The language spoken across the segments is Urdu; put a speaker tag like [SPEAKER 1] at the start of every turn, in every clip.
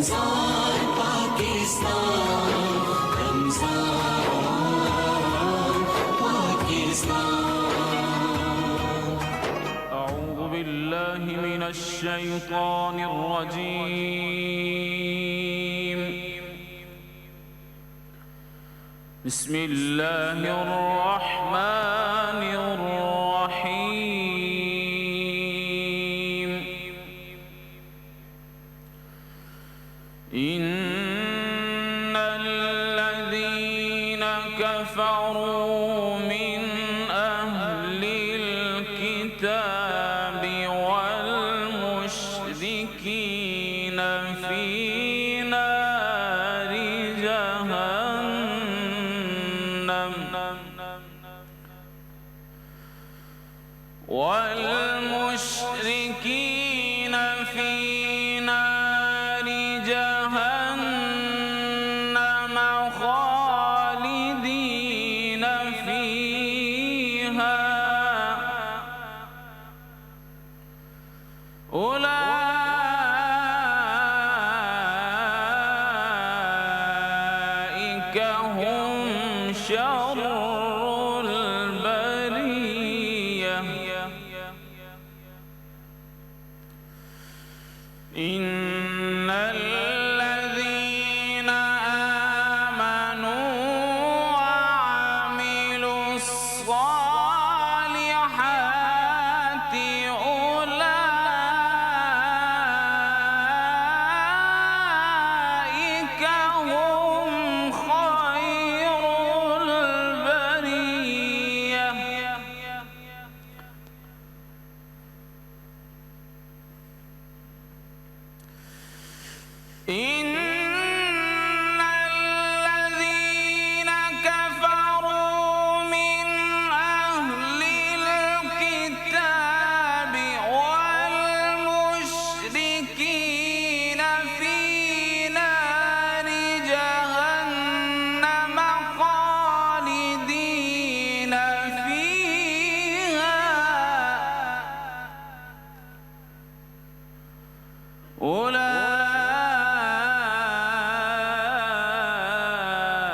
[SPEAKER 1] رمضان پاکستان، رمضان پاکستان۔
[SPEAKER 2] أعوذ بالله من الشيطان الرجيم، بسم الله الرحمن الرحيم۔ إن الذين كفروا من أهل الكتاب والمشركين في نار جهنم، والمشركين في نار جهنم خالدين فيها، أولئك هم شر البرية۔ إن الذين آمنوا وعملوا الصالحات أولئك هم خير البرية۔ إن الذين كفروا من أهل الكتاب والمشركين في نار جهنم خالدين فيها،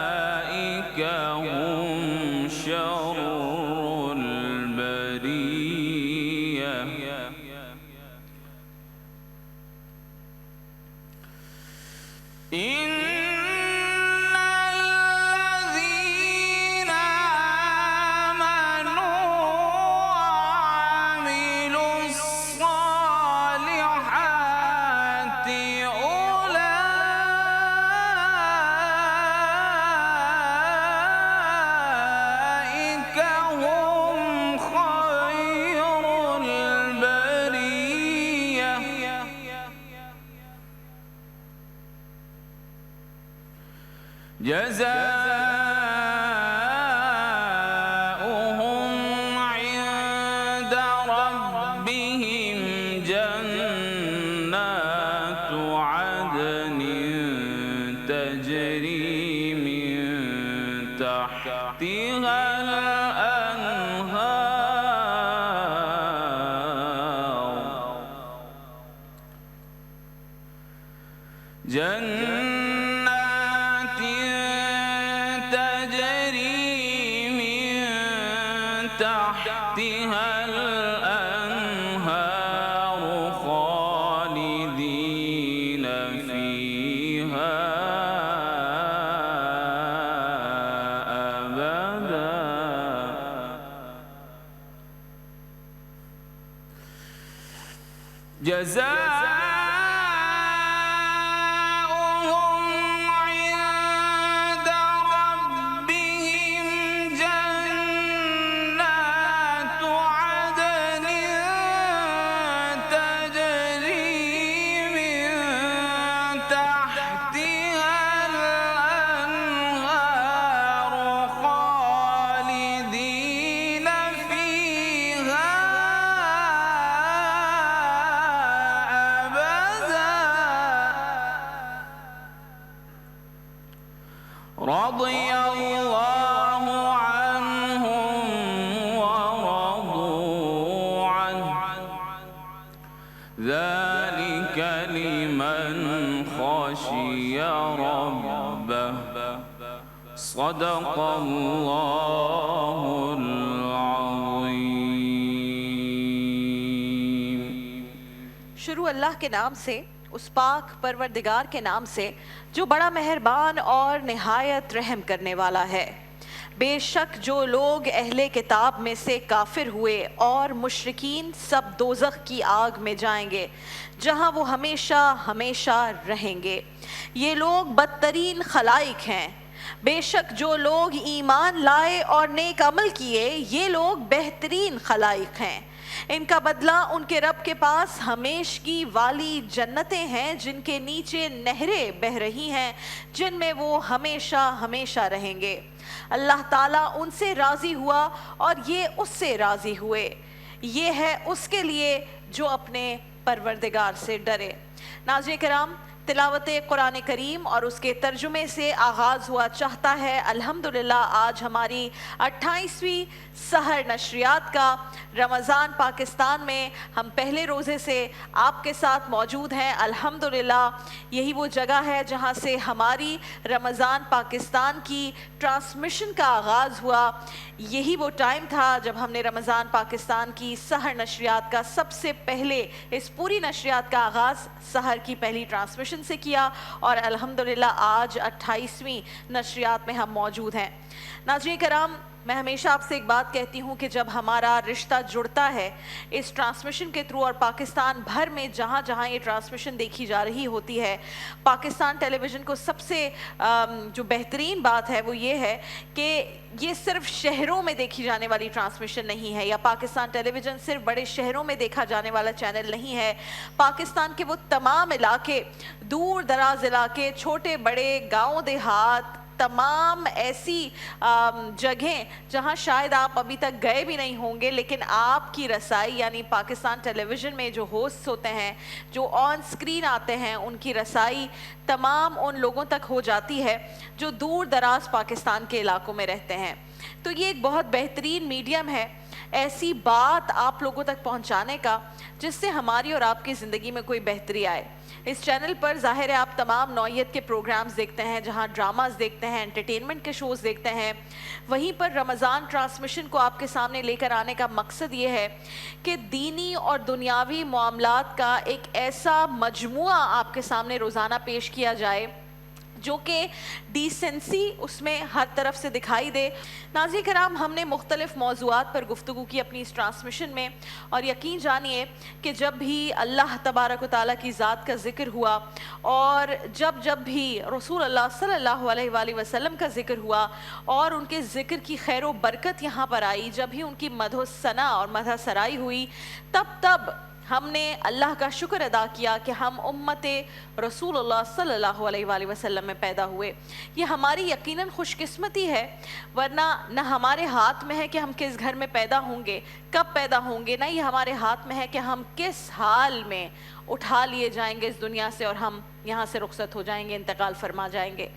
[SPEAKER 2] أولئك هم شر البرية۔ إن الذين آمنوا وعملوا الصالحات أولئك هم خير البرية۔ جزاؤهم عند ربهم جنات عدن تجري من تحتها الأنهار، جنات تجري من تحتها الأنهار خالدين فيها أبدا، جزاؤهم عند ربهم جنات عدن تجري من تحتها الأنهار خالدين فيها رضي الله عنهم ورضوا عنه ذلك لمن خشي يا ربه صدق الله العظيم.
[SPEAKER 3] شروع اللہ کے نام سے، اس پاک پروردگار کے نام سے جو بڑا مہربان اور نہایت رحم کرنے والا ہے. بے شک جو لوگ اہل کتاب میں سے کافر ہوئے اور مشرکین سب دوزخ کی آگ میں جائیں گے جہاں وہ ہمیشہ ہمیشہ رہیں گے. یہ لوگ بدترین خلائق ہیں. بے شک جو لوگ ایمان لائے اور نیک عمل کیے یہ لوگ بہترین خلائق ہیں. ان کا بدلہ ان کے رب کے پاس ہمیشگی والی جنتیں ہیں جن کے نیچے نہریں بہہ رہی ہیں جن میں وہ ہمیشہ ہمیشہ رہیں گے. اللہ تعالیٰ ان سے راضی ہوا اور یہ اس سے راضی ہوئے. یہ ہے اس کے لیے جو اپنے پروردگار سے ڈرے. ناظرین کرام، تلاوت قرآن کریم اور اس کے ترجمے سے آغاز ہوا چاہتا ہے. الحمدللہ آج ہماری 28ویں سحر نشریات کا رمضان پاکستان میں ہم پہلے روزے سے آپ کے ساتھ موجود ہیں. الحمدللہ یہی وہ جگہ ہے جہاں سے ہماری رمضان پاکستان کی ٹرانسمیشن کا آغاز ہوا. یہی وہ ٹائم تھا جب ہم نے رمضان پاکستان کی سحر نشریات کا سب سے پہلے اس پوری نشریات کا آغاز سحر کی پہلی ٹرانسمیشن سے کیا اور الحمدللہ آج 28ویں نشریات میں ہم موجود ہیں. ناظرین کرام، میں ہمیشہ آپ سے ایک بات کہتی ہوں کہ جب ہمارا رشتہ جڑتا ہے اس ٹرانسمیشن کے تھرو اور پاکستان بھر میں جہاں جہاں یہ ٹرانسمیشن دیکھی جا رہی ہوتی ہے، پاکستان ٹیلی ویژن کو سب سے جو بہترین بات ہے وہ یہ ہے کہ یہ صرف شہروں میں دیکھی جانے والی ٹرانسمیشن نہیں ہے، یا پاکستان ٹیلی ویژن صرف بڑے شہروں میں دیکھا جانے والا چینل نہیں ہے. پاکستان کے وہ تمام علاقے، دور دراز علاقے، چھوٹے بڑے گاؤں دیہات، تمام ایسی جگہیں جہاں شاید آپ ابھی تک گئے بھی نہیں ہوں گے لیکن آپ کی رسائی یعنی پاکستان ٹیلی ویژن میں جو ہوسٹ ہوتے ہیں، جو آن سکرین آتے ہیں، ان کی رسائی تمام ان لوگوں تک ہو جاتی ہے جو دور دراز پاکستان کے علاقوں میں رہتے ہیں. تو یہ ایک بہت بہترین میڈیم ہے ایسی بات آپ لوگوں تک پہنچانے کا جس سے ہماری اور آپ کی زندگی میں کوئی بہتری آئے. اس چینل پر ظاہر ہے آپ تمام نوعیت کے پروگرامز دیکھتے ہیں، جہاں ڈراماز دیکھتے ہیں، انٹرٹینمنٹ کے شوز دیکھتے ہیں. وہیں پر رمضان ٹرانسمیشن کو آپ کے سامنے لے کر آنے کا مقصد یہ ہے کہ دینی اور دنیاوی معاملات کا ایک ایسا مجموعہ آپ کے سامنے روزانہ پیش کیا جائے جو کہ ڈیسنسی اس میں ہر طرف سے دکھائی دے. ناظرین کرام، ہم نے مختلف موضوعات پر گفتگو کی اپنی اس ٹرانسمیشن میں، اور یقین جانیے کہ جب بھی اللہ تبارک و تعالیٰ کی ذات کا ذکر ہوا اور جب بھی رسول اللہ صلی اللہ علیہ وآلہ وسلم کا ذکر ہوا اور ان کے ذکر کی خیر و برکت یہاں پر آئی، جب ہی ان کی مدح و ثنا اور مدح سرائی ہوئی، تب ہم نے اللہ کا شکر ادا کیا کہ ہم امت رسول اللہ صلی اللہ علیہ وآلہ وسلم میں پیدا ہوئے. یہ ہماری یقیناً خوش قسمتی ہے، ورنہ نہ ہمارے ہاتھ میں ہے کہ ہم کس گھر میں پیدا ہوں گے، کب پیدا ہوں گے، نہ یہ ہمارے ہاتھ میں ہے کہ ہم کس حال میں اٹھا لیے جائیں گے اس دنیا سے اور ہم یہاں سے رخصت ہو جائیں گے، انتقال فرما جائیں گے.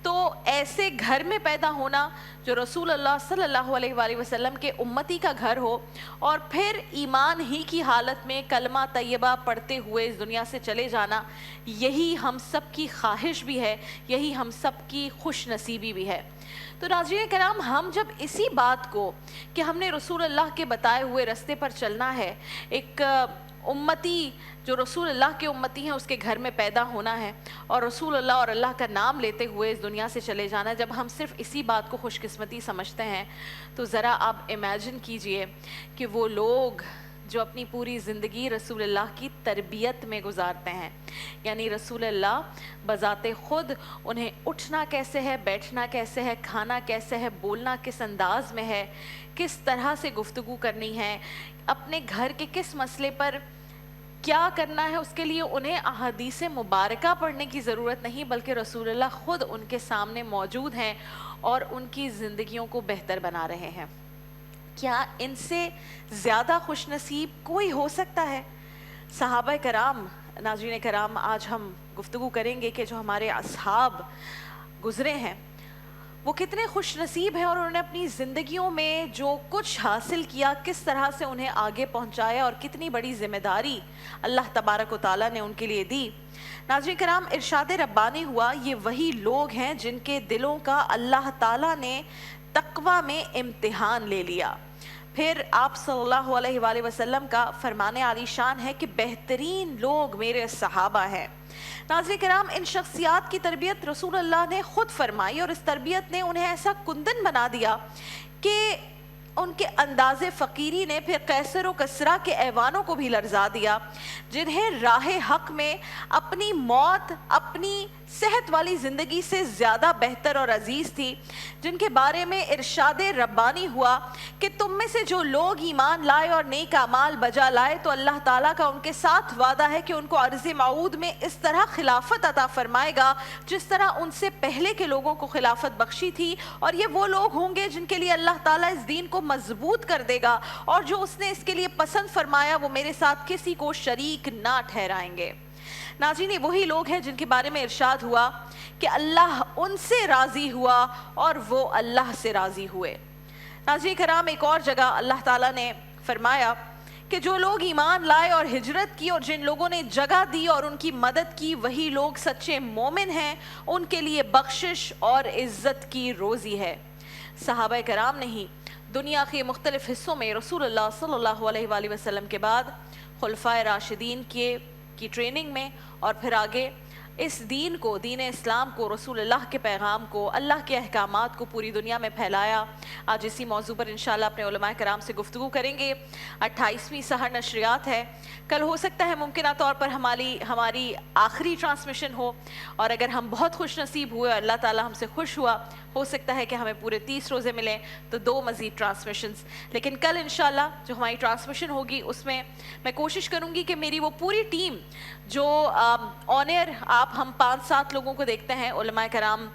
[SPEAKER 3] تو ایسے گھر میں پیدا ہونا جو رسول اللہ صلی اللہ علیہ وآلہ وسلم کے امتی کا گھر ہو، اور پھر ایمان ہی کی حالت میں کلمہ طیبہ پڑھتے ہوئے اس دنیا سے چلے جانا، یہی ہم سب کی خواہش بھی ہے، یہی ہم سب کی خوش نصیبی بھی ہے. تو ناظرین کرام، ہم جب اسی بات کو کہ ہم نے رسول اللہ کے بتائے ہوئے رستے پر چلنا ہے، ایک امتی جو رسول اللہ کے امتی ہیں اس کے گھر میں پیدا ہونا ہے اور رسول اللہ اور اللہ کا نام لیتے ہوئے اس دنیا سے چلے جانا ہے، جب ہم صرف اسی بات کو خوش قسمتی سمجھتے ہیں تو ذرا آپ امیجن کیجئے کہ وہ لوگ جو اپنی پوری زندگی رسول اللہ کی تربیت میں گزارتے ہیں، یعنی رسول اللہ بذات خود انہیں اٹھنا کیسے ہے، بیٹھنا کیسے ہے، کھانا کیسے ہے، بولنا کس انداز میں ہے، کس طرح سے گفتگو کرنی ہے، اپنے گھر کے کس مسئلے پر کیا کرنا ہے، اس کے لیے انہیں احادیث مبارکہ پڑھنے کی ضرورت نہیں بلکہ رسول اللہ خود ان کے سامنے موجود ہیں اور ان کی زندگیوں کو بہتر بنا رہے ہیں. کیا ان سے زیادہ خوش نصیب کوئی ہو سکتا ہے؟ صحابہ کرام، ناظرین کرام، آج ہم گفتگو کریں گے کہ جو ہمارے اصحاب گزرے ہیں وہ کتنے خوش نصیب ہیں اور انہوں نے اپنی زندگیوں میں جو کچھ حاصل کیا کس طرح سے انہیں آگے پہنچایا اور کتنی بڑی ذمہ داری اللہ تبارک و تعالیٰ نے ان کے لیے دی۔ ناظرین کرام، ارشاد ربانی ہوا یہ وہی لوگ ہیں جن کے دلوں کا اللہ تعالیٰ نے تقوی میں امتحان لے لیا۔ پھر آپ صلی اللہ علیہ وآلہ وسلم کا فرمان عالی شان ہے کہ بہترین لوگ میرے صحابہ ہیں۔ ناظرین کرام، ان شخصیات کی تربیت رسول اللہ نے خود فرمائی اور اس تربیت نے انہیں ایسا کندن بنا دیا کہ ان کے انداز فقیری نے پھر قیصر و کسریٰ کے ایوانوں کو بھی لرزا دیا، جنہیں راہ حق میں اپنی موت اپنی صحت والی زندگی سے زیادہ بہتر اور عزیز تھی، جن کے بارے میں ارشاد ربانی ہوا کہ تم میں سے جو لوگ ایمان لائے اور نیک اعمال بجا لائے تو اللہ تعالیٰ کا ان کے ساتھ وعدہ ہے کہ ان کو عرض موعود میں اس طرح خلافت عطا فرمائے گا جس طرح ان سے پہلے کے لوگوں کو خلافت بخشی تھی، اور یہ وہ لوگ ہوں گے جن کے لیے اللہ تعالیٰ اس دین کو مضبوط کر دے گا، اور جو اس نے اس کے لیے پسند فرمایا وہ میرے ساتھ کسی کو شریک نہ ٹھہرائیں گے۔ ناظرین، وہی لوگ ہیں جن کے بارے میں ارشاد ہوا کہ اللہ ان سے راضی ہوا اور وہ اللہ سے راضی ہوئے۔ ناظرین کرام، ایک اور جگہ اللہ تعالیٰ نے فرمایا کہ جو لوگ ایمان لائے اور ہجرت کی اور جن لوگوں نے جگہ دی اور ان کی مدد کی وہی لوگ سچے مومن ہیں، ان کے لیے بخشش اور عزت کی روزی ہے۔ صحابہ کرام نے ہی دنیا کے مختلف حصوں میں رسول اللہ صلی اللہ علیہ وآلہ وسلم کے بعد خلفائے راشدین کی ٹریننگ میں اور پھر آگے اس دین کو، دین اسلام کو، رسول اللہ کے پیغام کو، اللہ کے احکامات کو پوری دنیا میں پھیلایا۔ آج اسی موضوع پر انشاءاللہ اپنے علماء کرام سے گفتگو کریں گے۔ 28ویں سحر نشریات ہے، کل ہو سکتا ہے ممکنہ طور پر ہماری آخری ٹرانسمیشن ہو، اور اگر ہم بہت خوش نصیب ہوئے اور اللہ تعالیٰ ہم سے خوش ہوا ہو سکتا ہے کہ ہمیں پورے 30 روزے ملیں تو 2 مزید ٹرانسمیشنز۔ لیکن کل انشاءاللہ جو ہماری ٹرانسمیشن ہوگی اس میں میں کوشش کروں گی کہ میری وہ پوری ٹیم جو آن ایئر ہم 5-7 لوگوں کو دیکھتے ہیں، علماء کرام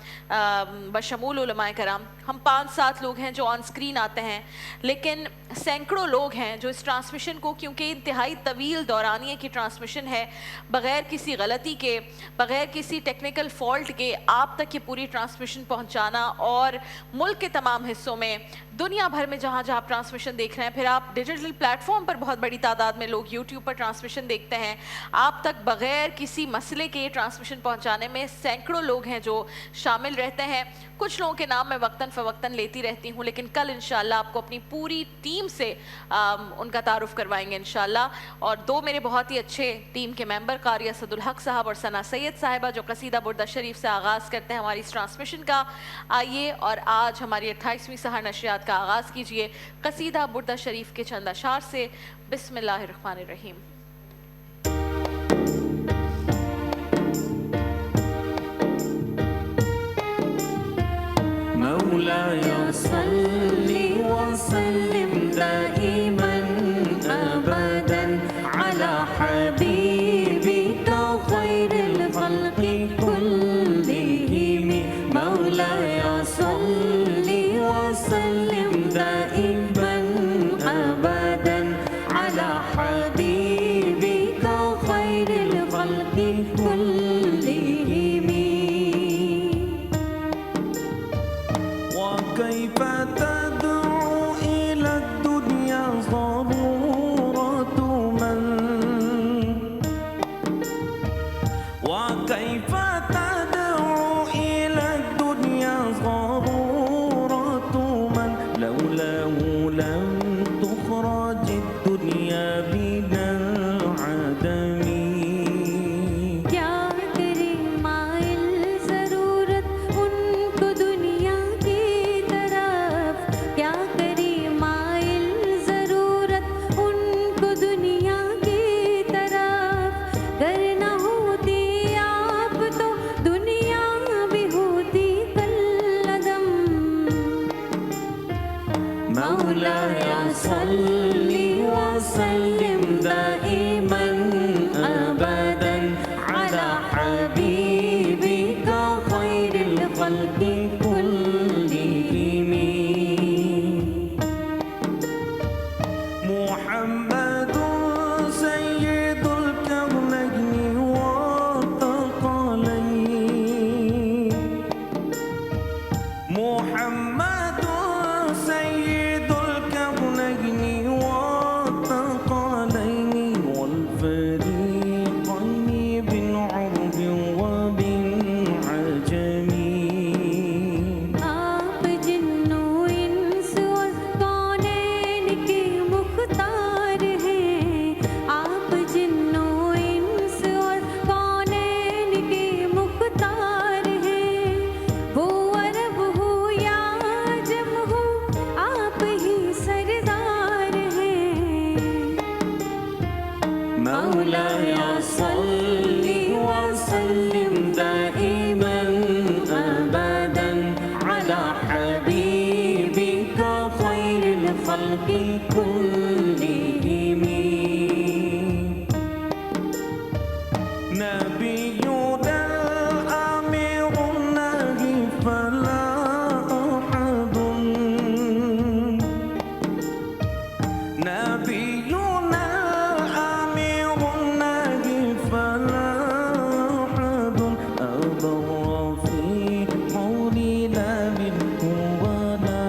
[SPEAKER 3] بشمول علماء کرام، ہم 5-7 لوگ ہیں جو آن سکرین آتے ہیں، لیکن سینکڑوں لوگ ہیں جو اس ٹرانسمیشن کو، کیونکہ انتہائی طویل دورانیے کی ٹرانسمیشن ہے، بغیر کسی غلطی کے، بغیر کسی ٹیکنیکل فالٹ کے آپ تک یہ پوری ٹرانسمیشن پہنچانا، اور ملک کے تمام حصوں میں، دنیا بھر میں جہاں جہاں آپ ٹرانسمیشن دیکھ رہے ہیں، پھر آپ ڈیجیٹل پلیٹ فارم پر بہت بڑی تعداد میں لوگ یوٹیوب پر ٹرانسمیشن دیکھتے ہیں، آپ تک بغیر کسی مسئلے کے ٹرانسمیشن پہنچانے میں سینکڑوں لوگ ہیں جو شامل رہتے ہیں۔ کچھ لوگوں کے نام میں وقتاً فوقتاً لیتی رہتی ہوں، لیکن کل انشاءاللہ آپ کو اپنی پوری ٹیم سے ان کا تعارف کروائیں گے انشاءاللہ۔ اور 2 میرے بہت ہی اچھے ٹیم کے ممبر، قاری اسد الحق صاحب اور ثنا سید صاحبہ، جو قصیدہ بردہ شریف سے آغاز کرتے ہیں ہماری اس ٹرانسمیشن کا۔ آئیے اور آج ہماری 28ویں سحر نشریات کا آغاز کیجئے قصیدہ بردہ شریف کے چند اشعار سے۔ بسم اللہ الرحمن الرحیم۔
[SPEAKER 1] مولاي صل وسلم دائما أبدا على حبيبك خير الخلق كلهم مولاي صل وسلم دائما أبدا على حبيبك خير الخلق كلهم وكيف تدعو إلى الدنيا ضرورة من وكيف تدعو إلى الدنيا ضرورة من لولاه لم تخرج الدنيا من العدم
[SPEAKER 4] کیا کرے مائل ضرورت ان کو دنیا کی طرف، کیا کرے مائل ضرورت ان کو دنیا کی طرف، گر نہ ہوتی آپ تو دنیا بھی ہوتی کالعدم۔
[SPEAKER 1] مولاي صل وسلم دائما أبدا على حبيبك خير الخلق كلهم محمد سيد الكونين والثقلين نبينا الأمير النهي فلا أحد نبينا الأمير النهي فلا أحد أبر في قولنا منه ولا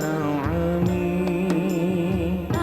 [SPEAKER 1] نعمي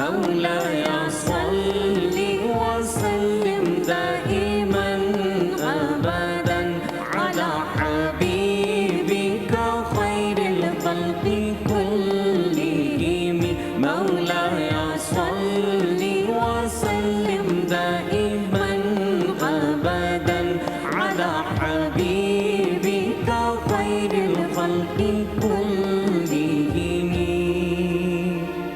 [SPEAKER 1] مولاي صل وسلم دائما ابدا على حبيبك خير الخلق كلهم مولاي صل وسلم دائما ابدا على حبيبك خير الخلق كلهم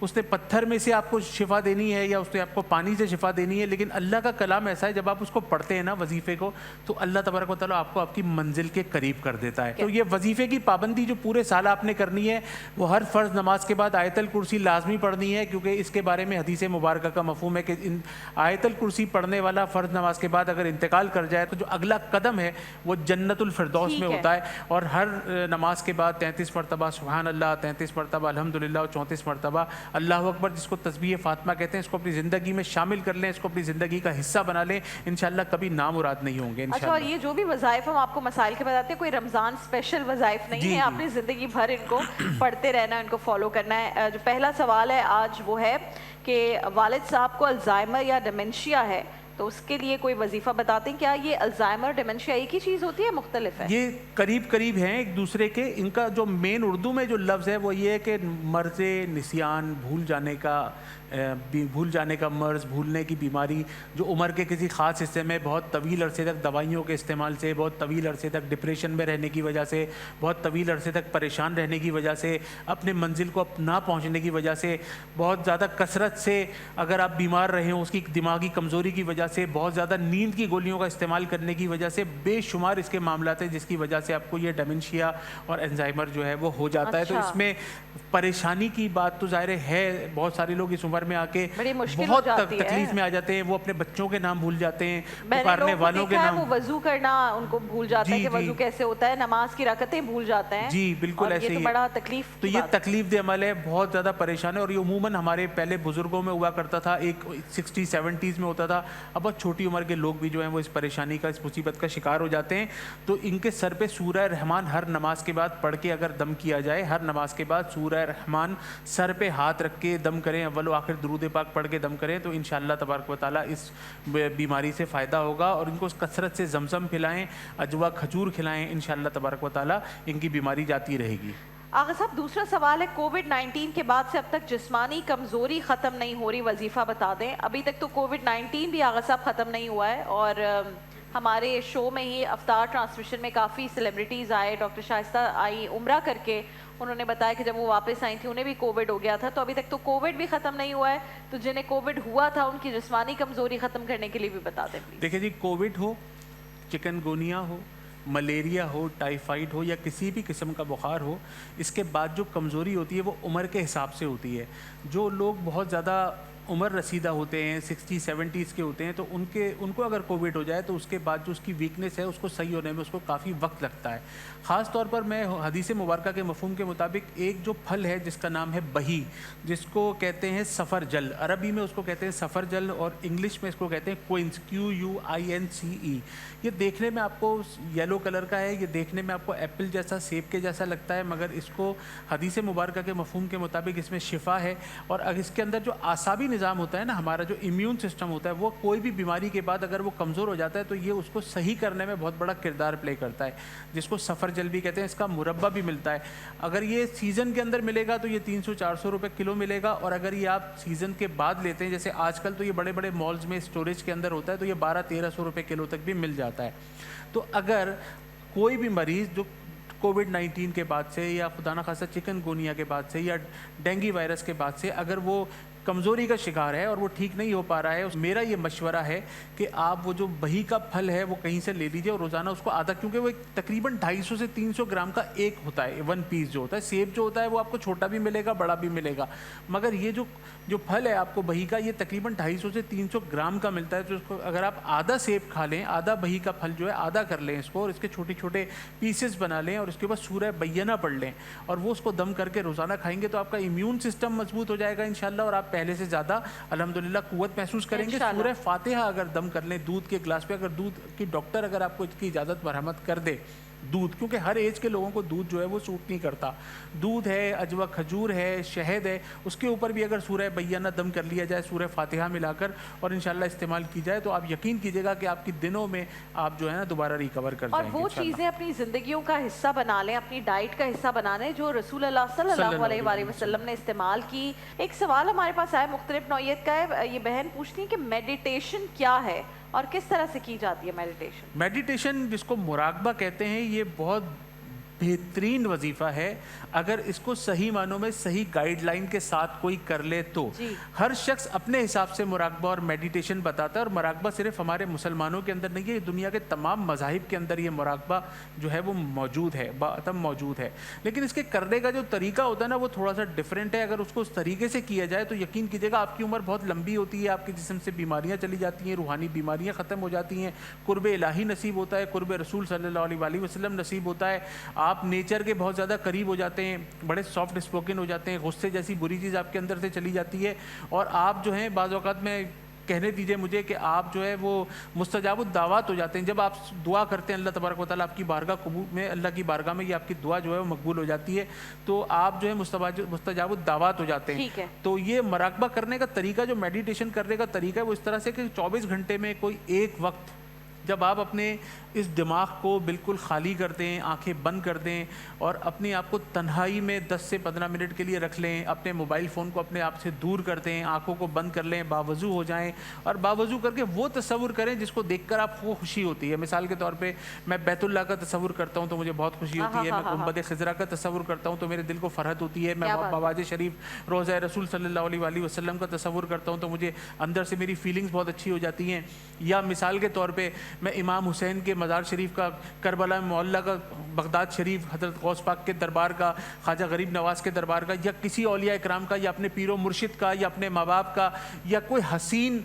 [SPEAKER 5] اس نے پتھر میں سے آپ کو شفا دینی ہے یا اس نے آپ کو پانی سے شفا دینی ہے. لیکن اللہ کا کلام ایسا ہے جب آپ اس کو پڑھتے ہیں نا وظیفے کو, تو اللہ تبارک و تعالیٰ آپ کو آپ کی منزل کے قریب کر دیتا ہے. تو یہ وظیفے کی پابندی جو پورے سال آپ نے کرنی ہے, وہ ہر فرض نماز کے بعد آیت الکرسی لازمی پڑھنی ہے, کیونکہ اس کے بارے میں حدیث مبارکہ کا مفہوم ہے کہ آیت الکرسی پڑھنے والا فرض نماز کے بعد اگر انتقال کر جائے تو جو اگلا قدم ہے وہ جنت الفردوس میں ہوتا ہے. اور ہر نماز کے بعد 33 مرتبہ سبحان اللہ, 33 مرتبہ الحمدللہ اور 34 مرتبہ اللہ اکبر, جس کو تسبیح فاطمہ کہتے ہیں, اس کو اپنی زندگی میں شامل کر لیں, اس کو اپنی زندگی کا حصہ بنا لیں. انشاءاللہ کبھی نامراد نہیں ہوں گے
[SPEAKER 3] اچھا,
[SPEAKER 5] انشاءاللہ.
[SPEAKER 3] اور یہ جو بھی وظائف ہم آپ کو مسائل کے بتاتے ہیں, کوئی رمضان اسپیشل وظائف نہیں ہے, آپ نے زندگی بھر ان کو پڑھتے رہنا, ان کو فالو کرنا ہے. جو پہلا سوال ہے آج وہ ہے کہ والد صاحب کو الزائمر یا ڈیمنشیا ہے, تو اس کے لیے کوئی وظیفہ بتاتے ہیں. کیا یہ الزائمر ڈیمنشیا ایک ہی چیز ہوتی ہے, مختلف ہے؟
[SPEAKER 5] یہ قریب قریب ہیں ایک دوسرے کے. ان کا جو مین اردو میں جو لفظ ہے وہ یہ ہے کہ مرض نسیان, بھول جانے کا مرض, بھولنے کی بیماری, جو عمر کے کسی خاص حصے میں بہت طویل عرصے تک دوائیوں کے استعمال سے, بہت طویل عرصے تک ڈپریشن میں رہنے کی وجہ سے, بہت طویل عرصے تک پریشان رہنے کی وجہ سے, اپنے منزل کو نہ پہنچنے کی وجہ سے, بہت زیادہ کثرت سے اگر آپ بیمار رہے ہوں اس کی دماغی کمزوری کی وجہ سے, بہت زیادہ نیند کی گولیوں کا استعمال کرنے کی وجہ سے, بے شمار اس کے معاملات ہیں جس کی وجہ سے آپ کو یہ ڈیمنشیا اور الزائمر جو ہے وہ ہو جاتا ہے. تو اس میں پریشانی کی بات تو ظاہر ہے, بہت سارے لوگ اس عمر میں آ کے بہت تکلیف میں آ جاتے ہیں, وہ اپنے بچوں کے نام بھول جاتے ہیں, پکارنے والوں کے نام,
[SPEAKER 3] وہ وضو کرنا ان کو بھول جاتا ہے کہ وضو کیسے ہوتا ہے, نماز کی رکعتیں بھول جاتے ہیں.
[SPEAKER 5] جی بالکل ایسے ہی.
[SPEAKER 3] بڑا تکلیف,
[SPEAKER 5] تو یہ تکلیف دہ عمل ہے, بہت زیادہ پریشان ہے. اور یہ عموماً ہمارے پہلے بزرگوں میں ہوا کرتا تھا, ایک 60-70s میں ہوتا تھا. اب بہت چھوٹی عمر کے لوگ بھی جو ہیں وہ اس پریشانی کا, اس مصیبت کا شکار ہو جاتے ہیں. تو ان کے سر پہ سورہ رحمان ہر نماز کے بعد پڑھ کے اگر دم کیا جائے, ہر نماز کے بعد سورہ رحمان سر پہ ہاتھ رکھ کے دم کریں, اول و آخر درود پاک پڑھ کے دم کریں, تو انشاءاللہ تبارک و تعالیٰ اس بیماری سے فائدہ ہوگا. اور ان کو کثرت سے زمزم کھلائیں, اجوا کھجور کھلائیں, انشاءاللہ تبارک و تعالیٰ ان کی بیماری جاتی رہے گی.
[SPEAKER 3] آغا صاحب دوسرا سوال ہے, کووڈ-19 کے بعد سے اب تک جسمانی کمزوری ختم نہیں ہو رہی, وظیفہ بتا دیں. ابھی تک تو کووڈ-19 بھی آغا صاحب ختم نہیں ہوا ہے, اور ہمارے شو میں ہی افطار ٹرانسمیشن میں کافی سیلیبریٹیز آئے, ڈاکٹر شائستہ آئی عمرہ کر کے, انہوں نے بتایا کہ جب وہ واپس آئی تھی انہیں بھی کووڈ ہو گیا تھا. تو ابھی تک تو کووڈ بھی ختم نہیں ہوا ہے, تو جنہیں کووڈ ہوا تھا ان کی جسمانی کمزوری ختم کرنے کے لیے بھی بتا دیں پلیز.
[SPEAKER 5] دیکھیں جی, کووڈ ہو, چکن گونیا ہو, ملیریا ہو, ٹائیفائڈ ہو, یا کسی بھی قسم کا بخار ہو, اس کے بعد جو کمزوری ہوتی ہے وہ عمر کے حساب سے ہوتی ہے. جو لوگ بہت زیادہ عمر رسیدہ ہوتے ہیں, 60-70s کے ہوتے ہیں, تو ان کو اگر کووڈ ہو جائے تو اس کے بعد جو اس کی ویکنیس ہے اس کو صحیح ہونے میں اس کو کافی وقت لگتا ہے. خاص طور پر میں حدیث مبارکہ کے مفہوم کے مطابق ایک جو پھل ہے جس کا نام ہے بہی, جس کو کہتے ہیں سفر جل, عربی میں اس کو کہتے ہیں سفر جل, اور انگلش میں اس کو کہتے ہیں کوئنس, QUINCE. یہ دیکھنے میں آپ کو یلو کلر کا ہے, یہ دیکھنے میں آپ کو ایپل جیسا, سیب کے جیسا لگتا ہے, مگر اس کو حدیث مبارکہ کے مفہوم کے مطابق اس میں شفا ہے. اور اگر اس کے اندر جو اعصابی نظام ہوتا ہے نا, ہمارا جو امیون سسٹم ہوتا ہے, وہ کوئی بھی بیماری کے بعد اگر وہ کمزور ہو جاتا ہے تو یہ اس کو صحیح کرنے میں بہت بڑا کردار پلے کرتا ہے, جس کو سفر جل بھی کہتے ہیں. اس کا مربع بھی ملتا ہے. اگر یہ سیزن کے اندر ملے گا تو یہ 300-400 روپے کلو ملے گا, اور اگر یہ آپ سیزن کے بعد لیتے ہیں, جیسے آج کل تو یہ بڑے بڑے مالز میں اسٹوریج کے اندر ہوتا ہے, تو یہ 1200-1300 روپے کلو تک بھی مل جاتا ہے. تو اگر کوئی بھی مریض جو کووڈ-19 کے بعد سے, یا خدا نخواستہ چکن گونیا کے بعد سے, یا ڈینگی وائرس کے بعد سے اگر وہ کمزوری کا شکار ہے اور وہ ٹھیک نہیں ہو پا رہا ہے, میرا یہ مشورہ ہے کہ آپ وہ جو بہی کا پھل ہے وہ کہیں سے لے لیجیے, اور روزانہ اس کو آدھا, کیونکہ وہ تقریباً 250 سے 300 گرام کا ایک ہوتا ہے, 1 پیس جو ہوتا ہے. سیب جو ہوتا ہے وہ آپ کو چھوٹا بھی ملے گا, بڑا بھی ملے گا, مگر یہ جو پھل ہے آپ کو بہی کا, یہ تقریباً 250 سے 300 گرام کا ملتا ہے. تو اس کو اگر آپ آدھا سیب کھا لیں, آدھا بہی کا پھل جو ہے آدھا کر لیں اس کو, اور اس کے چھوٹے چھوٹے پیسز بنا لیں, اور اس کے بعد سورہ بینہ پڑھ لیں, اور وہ اس کو دم کر کے روزانہ کھائیں گے, تو آپ کا امیون سسٹم مضبوط ہو جائے گا انشاءاللہ, اور آپ پہلے سے زیادہ الحمدللہ قوت محسوس کریں گے. سورہ فاتحہ اگر دم کر لیں دودھ کے گلاس پہ, اگر دودھ کی ڈاکٹر اگر آپ کو اس کی اجازت مرحمت کر دے, دودھ, کیونکہ ہر ایج کے لوگوں کو دودھ جو ہے وہ سوٹ نہیں کرتا, دودھ ہے, اجوا کھجور ہے, شہد ہے, اس کے اوپر بھی اگر سورہ بینہ دم کر لیا جائے سورہ فاتحہ ملا کر, اور انشاءاللہ استعمال کی جائے, تو آپ یقین کیجئے گا کہ آپ کی دنوں میں آپ جو ہے نا دوبارہ ریکور کر جائیں گے.
[SPEAKER 3] اور وہ چیزیں اپنی زندگیوں کا حصہ بنا لیں, اپنی ڈائٹ کا حصہ بنا لیں جو رسول اللہ صلی اللہ علیہ وآلہ وسلم نے استعمال کی. ایک سوال ہمارے پاس آیا مختلف نوعیت کا ہے, یہ بہن پوچھتی ہے کہ میڈیٹیشن کیا ہے اور کس طرح سے کی جاتی ہے میڈیٹیشن؟
[SPEAKER 5] میڈیٹیشن جس کو مراقبہ کہتے ہیں, یہ بہت بہترین وظیفہ ہے اگر اس کو صحیح معنوں میں صحیح گائیڈ لائن کے ساتھ کوئی کر لے تو. ہر شخص اپنے حساب سے مراقبہ اور میڈیٹیشن بتاتا ہے, اور مراقبہ صرف ہمارے مسلمانوں کے اندر نہیں ہے, دنیا کے تمام مذاہب کے اندر یہ مراقبہ جو ہے وہ موجود ہے, باعتم موجود ہے. لیکن اس کے کرنے کا جو طریقہ ہوتا ہے نا وہ تھوڑا سا ڈفرینٹ ہے. اگر اس کو اس طریقے سے کیا جائے تو یقین کیجیے گا آپ کی عمر بہت لمبی ہوتی ہے, آپ کے جسم سے بیماریاں چلی جاتی ہیں, روحانی بیماریاں ختم ہو جاتی ہیں, قرب الہی نصیب ہوتا ہے, قرب رسول صلی اللہ علیہ وسلم نصیب ہوتا ہے, آپ نیچر کے بہت زیادہ قریب ہو جاتے ہیں, بڑے سافٹ اسپوکن ہو جاتے ہیں, غصے جیسی بری چیز آپ کے اندر سے چلی جاتی ہے, اور آپ جو ہیں بعض اوقات میں کہنے دیجئے مجھے کہ آپ جو ہے وہ مستجاب الدعوات ہو جاتے ہیں. جب آپ دعا کرتے ہیں اللہ تبارک و تعالیٰ آپ کی بارگاہ قبول میں, اللہ کی بارگاہ میں یہ آپ کی دعا جو ہے وہ مقبول ہو جاتی ہے, تو آپ جو ہے مستجاب الدعوات ہو جاتے ہیں. تو یہ مراقبہ کرنے کا طریقہ, جو میڈیٹیشن کرنے کا طریقہ ہے وہ اس طرح سے کہ 24 گھنٹے میں کوئی ایک وقت جب آپ اپنے اس دماغ کو بالکل خالی کر دیں, آنکھیں بند کر دیں, اور اپنے آپ کو تنہائی میں 10 سے 15 منٹ کے لیے رکھ لیں, اپنے موبائل فون کو اپنے آپ سے دور کر دیں, آنکھوں کو بند کر لیں, باوضو ہو جائیں, اور باوضو کر کے وہ تصور کریں جس کو دیکھ کر آپ کو خوشی ہوتی ہے. مثال کے طور پہ میں بیت اللہ کا تصور کرتا ہوں تو مجھے بہت خوشی ہوتی ہے, میں گنبد خضرا کا تصور کرتا ہوں تو میرے دل کو فرحت ہوتی ہے, میں بواج شریف روضہ رسول صلی اللہ علیہ وسلم کا تصور کرتا ہوں تو مجھے اندر سے میری فیلنگز بہت اچھی ہو جاتی ہیں. یا مثال کے طور پہ میں امام حسین کے مزار شریف کا, کربلا معلیٰ کا, بغداد شریف حضرت غوث پاک کے دربار کا, خواجہ غریب نواز کے دربار کا, یا کسی اولیاء اکرام کا, یا اپنے پیر و مرشد کا, یا اپنے ماں باپ کا, یا کوئی حسین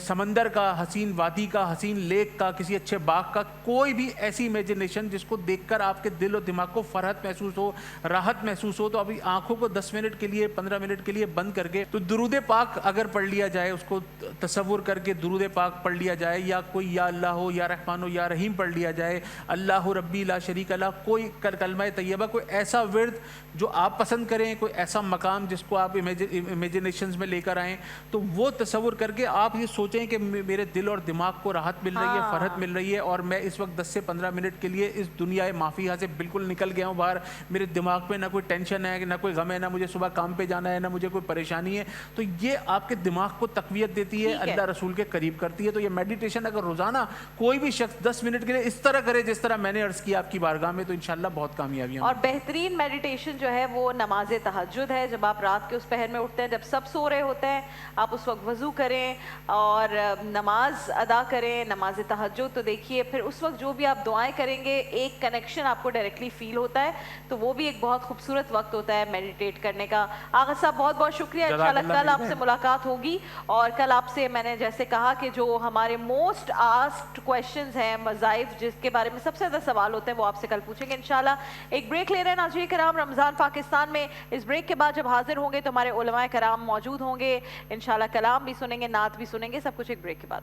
[SPEAKER 5] سمندر کا, حسین وادی کا, حسین لیک کا, کسی اچھے باغ کا, کوئی بھی ایسی امیجنیشن جس کو دیکھ کر آپ کے دل و دماغ کو فرحت محسوس ہو, راحت محسوس ہو, تو ابھی آنکھوں کو 10 منٹ کے لیے 15 منٹ کے لیے بند کر کے تو درود پاک اگر پڑھ لیا جائے, اس کو تصور کر کے درود پاک پڑھ لیا جائے, یا کوئی یا اللہ ہو, یا رحمان ہو, یا رحیم پڑھ لیا جائے, اللہ ربی لا شریک اللہ, کوئی کلمہ طیبہ, کوئی ایسا ورد جو آپ پسند کریں, کوئی ایسا مقام جس کو آپ امیجنیشنز میں لے کر آئیں, تو وہ تصور کر کے آپ یہ سوچیں کہ میرے دل اور دماغ کو راحت مل رہی ہے, فرحت مل رہی ہے, اور میں اس وقت 10 سے 15 منٹ کے لیے اس دنیا مافیہ سے بالکل نکل گیا ہوں باہر, میرے دماغ میں نہ کوئی ٹینشن ہے, نہ کوئی غم ہے, نہ مجھے صبح کام پہ جانا ہے, نہ مجھے کوئی پریشانی ہے. تو یہ آپ کے دماغ کو تقویت دیتی ہے, اللہ رسول کے قریب کرتی ہے. تو یہ میڈیٹیشن اگر روزانہ کوئی بھی شخص 10 منٹ کے لیے اس طرح کرے جس طرح میں نے عرض کیا آپ کی بارگاہ میں, تو انشاءاللہ بہت کامیابی ہوں.
[SPEAKER 3] اور بہترین میڈیٹیشن جو ہے وہ نماز تہجد ہے. جب آپ رات کے اس پہر میں اٹھتے ہیں, جب سب سو رہے ہوتے ہیں, آپ اس وقت وضو کریں اور نماز ادا کریں, نماز تہجد. تو دیکھیے پھر اس وقت جو بھی آپ دعائیں کریں گے ایک کنیکشن آپ کو ڈائریکٹلی فیل ہوتا ہے, تو وہ بھی ایک بہت خوبصورت وقت ہوتا ہے میڈیٹیٹ کرنے کا. آغا صاحب بہت بہت شکریہ. انشاءاللہ کل آپ سے ملاقات ہوگی, اور کل آپ سے میں نے جیسے کہا کہ جو ہمارے موسٹ آسکڈ کویشچنز ہیں, وظائف جس کے بارے میں سب سے زیادہ سوال ہوتے ہیں, وہ آپ سے کل پوچھیں گے انشاءاللہ. ایک بریک لے رہے ہیں ناظرین کرام, رمضان پاکستان میں. اس بریک کے بعد جب حاضر ہوں گے تو ہمارے علماء کرام موجود ہوں گے انشاءاللہ, کلام بھی سنیں گے, نعت بھی سنیں گے, سب کچھ ایک بریک کے بعد.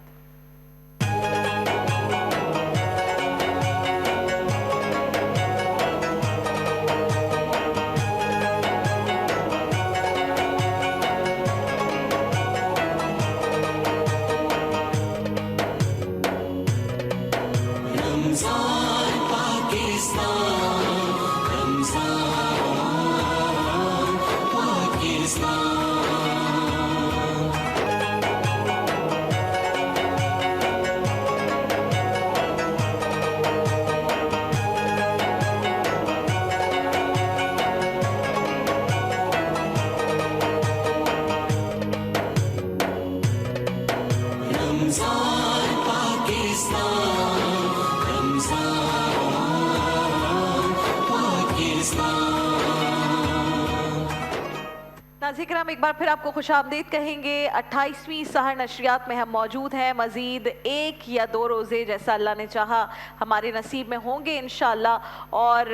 [SPEAKER 3] ناظرین کرام ایک بار پھر آپ کو خوش آمدید کہیں گے. 28ویں سحر نشریات میں ہم موجود ہیں. مزید 1 یا 2 روزے جیسا اللہ نے چاہا ہمارے نصیب میں ہوں گے انشاءاللہ, اور